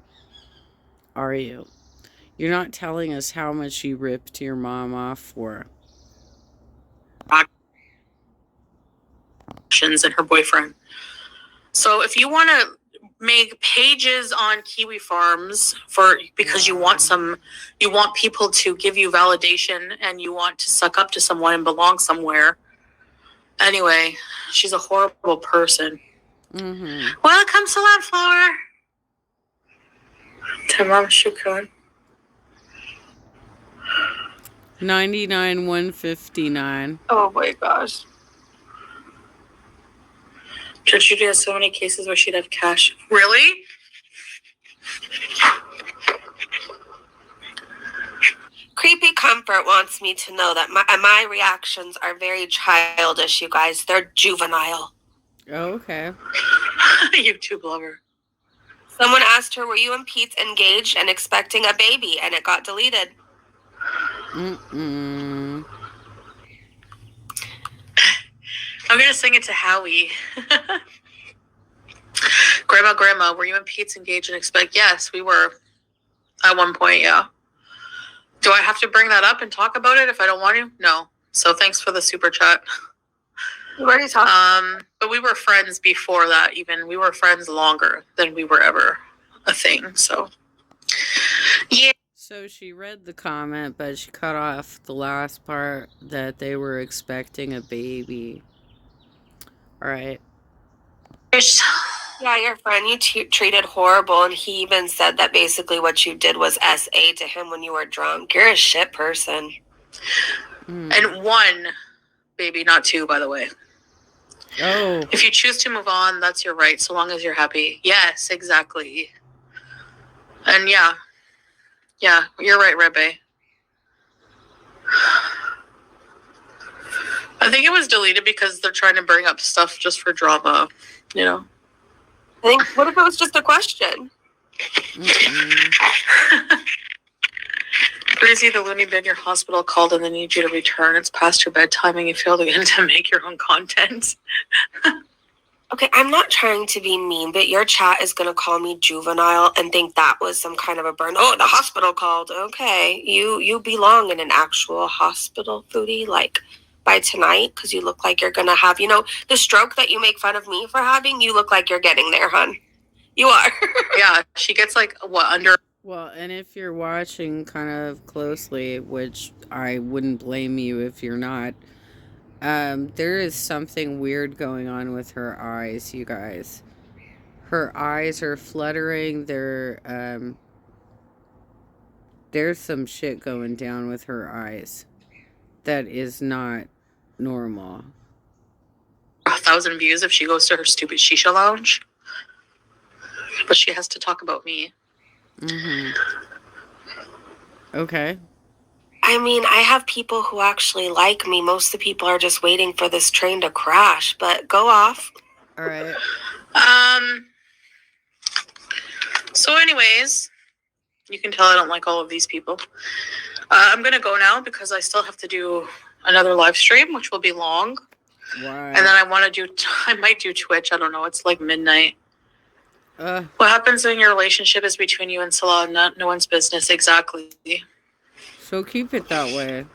Are you? You're not telling us how much you ripped your mom off for. And her boyfriend. So if you want to make pages on Kiwi Farms because you want people to give you validation and you want to suck up to someone and belong somewhere. Anyway, she's a horrible person. Mm-hmm. Welcome, Salon Flower. Tamam shukran. 99,159. Oh my gosh. Judge Judy has so many cases where she'd have cash. Really? Creepy Comfort wants me to know that my reactions are very childish, you guys. They're juvenile. Oh, okay. YouTube lover. Someone asked her, were you and Pete engaged and expecting a baby? And it got deleted. Mm-mm. I'm going to sing it to Howie. Grandma, were you and Pete engaged and expect? Yes, we were. At one point, yeah. Do I have to bring that up and talk about it if I don't want to? No. So thanks for the super chat. You already talked. But we were friends before that even. We were friends longer than we were ever a thing. So, yeah. So she read the comment, but she cut off the last part that they were expecting a baby. All right. Yeah, your friend you treated horrible, and he even said that basically what you did was SA to him when you were drunk. You're a shit person. And one baby, not two, by the way. Oh. If you choose to move on, that's your right, so long as you're happy. Yes, exactly. And yeah, you're right, Rebbe. I think it was deleted because they're trying to bring up stuff just for drama, you know? I think, what if it was just a question? Breezy, the loony bin your hospital called and they need you to return. It's past your bedtime and you failed again to make your own content. Okay, I'm not trying to be mean, but your chat is going to call me juvenile and think that was some kind of a burn. Oh, the hospital called. Okay, you belong in an actual hospital, Foodie, like by tonight, because you look like you're going to have, the stroke that you make fun of me for having, you look like you're getting there, hon. You are. Yeah, she gets under... Well, and if you're watching kind of closely, which I wouldn't blame you if you're not, there is something weird going on with her eyes, you guys. Her eyes are fluttering. There's some shit going down with her eyes that is not normal. 1,000 views if she goes to her stupid shisha lounge. But she has to talk about me. Mm-hmm. Okay. I mean, I have people who actually like me. Most of the people are just waiting for this train to crash, but go off. All right. So anyways, you can tell I don't like all of these people. I'm going to go now because I still have to do another live stream, which will be long. Why? And then I might do Twitch. I don't know. It's like midnight. What happens in your relationship is between you and Salah, not no one's business. Exactly. So keep it that way.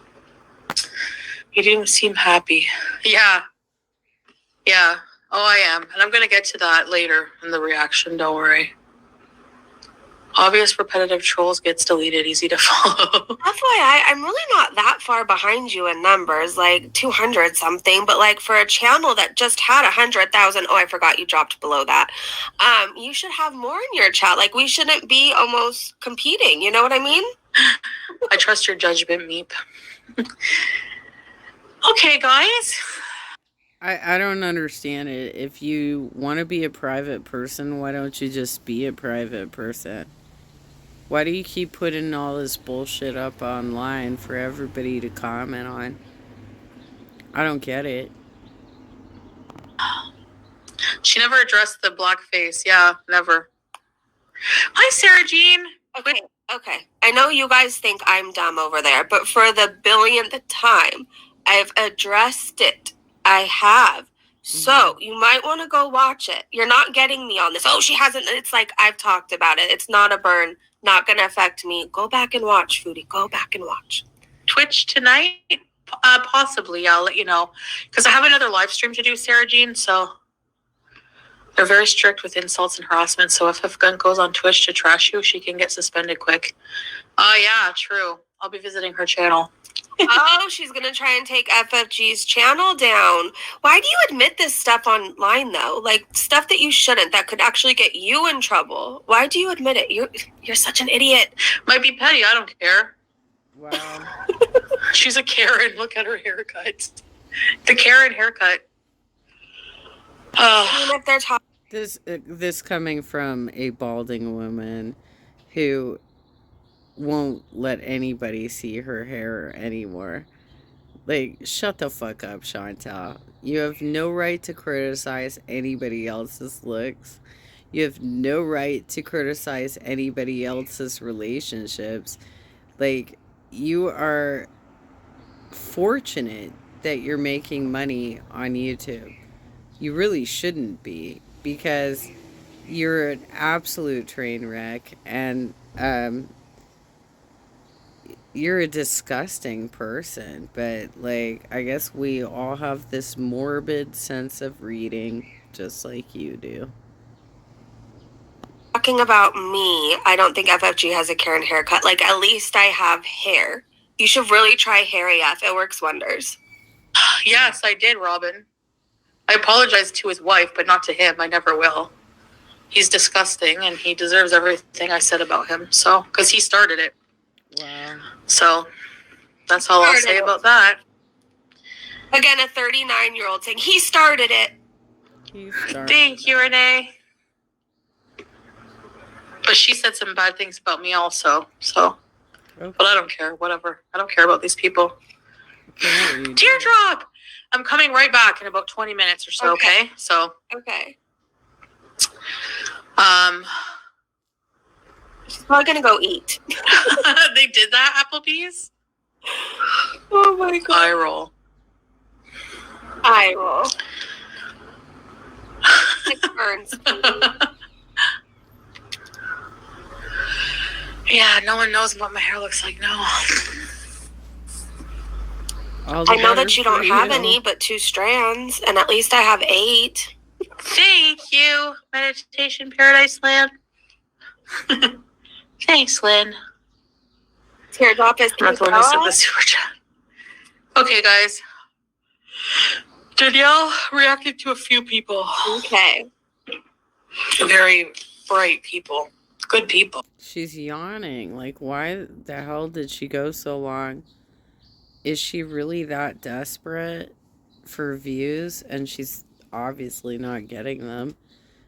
You didn't seem happy. Yeah. Oh, I am. And I'm going to get to that later in the reaction. Don't worry. Obvious repetitive trolls gets deleted, easy to follow. FYI, I'm really not that far behind you in numbers, like 200 something, but like for a channel that just had 100,000, oh, I forgot you dropped below that. You should have more in your chat. Like we shouldn't be almost competing. You know what I mean? I trust your judgment, Meep. Okay, guys. I don't understand it. If you want to be a private person, why don't you just be a private person? Why do you keep putting all this bullshit up online for everybody to comment on? I don't get it. She never addressed the blackface. Yeah, never. Hi, Sarah Jean. Okay. I know you guys think I'm dumb over there, but for the billionth time, I've addressed it. I have. So you might want to go watch it. You're not getting me on this. Oh, she hasn't. It's like I've talked about it. It's not a burn. Not going to affect me. Go back and watch, Foodie. Go back and watch. Twitch tonight? Possibly. I'll let you know. Because I have another live stream to do, Sarah Jean. So they're very strict with insults and harassment. So if Gun goes on Twitch to trash you, she can get suspended quick. Oh, yeah, true. I'll be visiting her channel. Oh, she's going to try and take FFG's channel down. Why do you admit this stuff online, though? Like, stuff that you shouldn't, that could actually get you in trouble. Why do you admit it? You're such an idiot. Might be petty. I don't care. Wow. She's a Karen. Look at her haircut. The Karen haircut. Even if they're talking. This coming from a balding woman who won't let anybody see her hair anymore. Like, shut the fuck up, Chantal. You have no right to criticize anybody else's looks. You have no right to criticize anybody else's relationships. Like, you are fortunate that you're making money on YouTube. You really shouldn't be, because you're an absolute train wreck, and you're a disgusting person. But like, I guess we all have this morbid sense of reading just like you do. Talking about me, I don't think FFG has a Karen haircut. Like, at least I have hair. You should really try Hair AF. It works wonders. Yes, I did, Robin. I apologized to his wife, but not to him. I never will. He's disgusting, and he deserves everything I said about him. So, because he started it. Wow. So, that's all I'll say about that. Again, a 39-year-old saying he started it. Thank you, Renee. But she said some bad things about me also. So, okay. But I don't care. Whatever. I don't care about these people. Teardrop! I'm coming right back in about 20 minutes or so, okay? So. Okay. She's probably gonna go eat. They did that, Applebee's? Oh my god. Eye roll. Eye roll. It burns. Yeah, no one knows what my hair looks like now. I know that you don't have any but 2 strands, and at least I have 8. Thank you, Meditation Paradise Land. Thanks, Lynn. Teardrop is I'm not the one who said the super chat. Okay, guys. Danielle reacted to a few people. Okay. Very bright people. Good people. She's yawning. Like, why the hell did she go so long? Is she really that desperate for views? And she's obviously not getting them.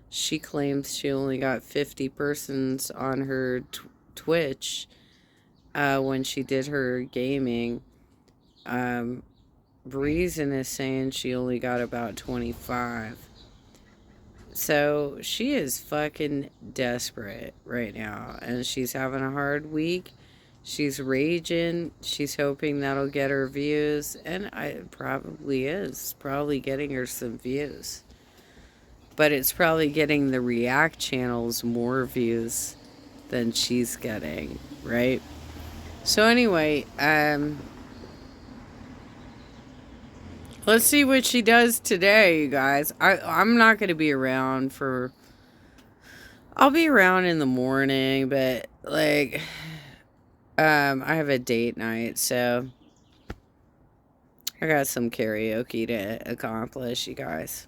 She claims she only got 50 persons on her Twitch when she did her gaming. Reason is saying she only got about 25. So she is fucking desperate right now, and she's having a hard week. She's raging. She's hoping that'll get her views, and it probably is. Probably getting her some views. But it's probably getting the React channels more views than she's getting, right? So anyway, let's see what she does today, you guys. I'm not going to be around for I'll be around in the morning, but like, I have a date night, so I got some karaoke to accomplish, you guys.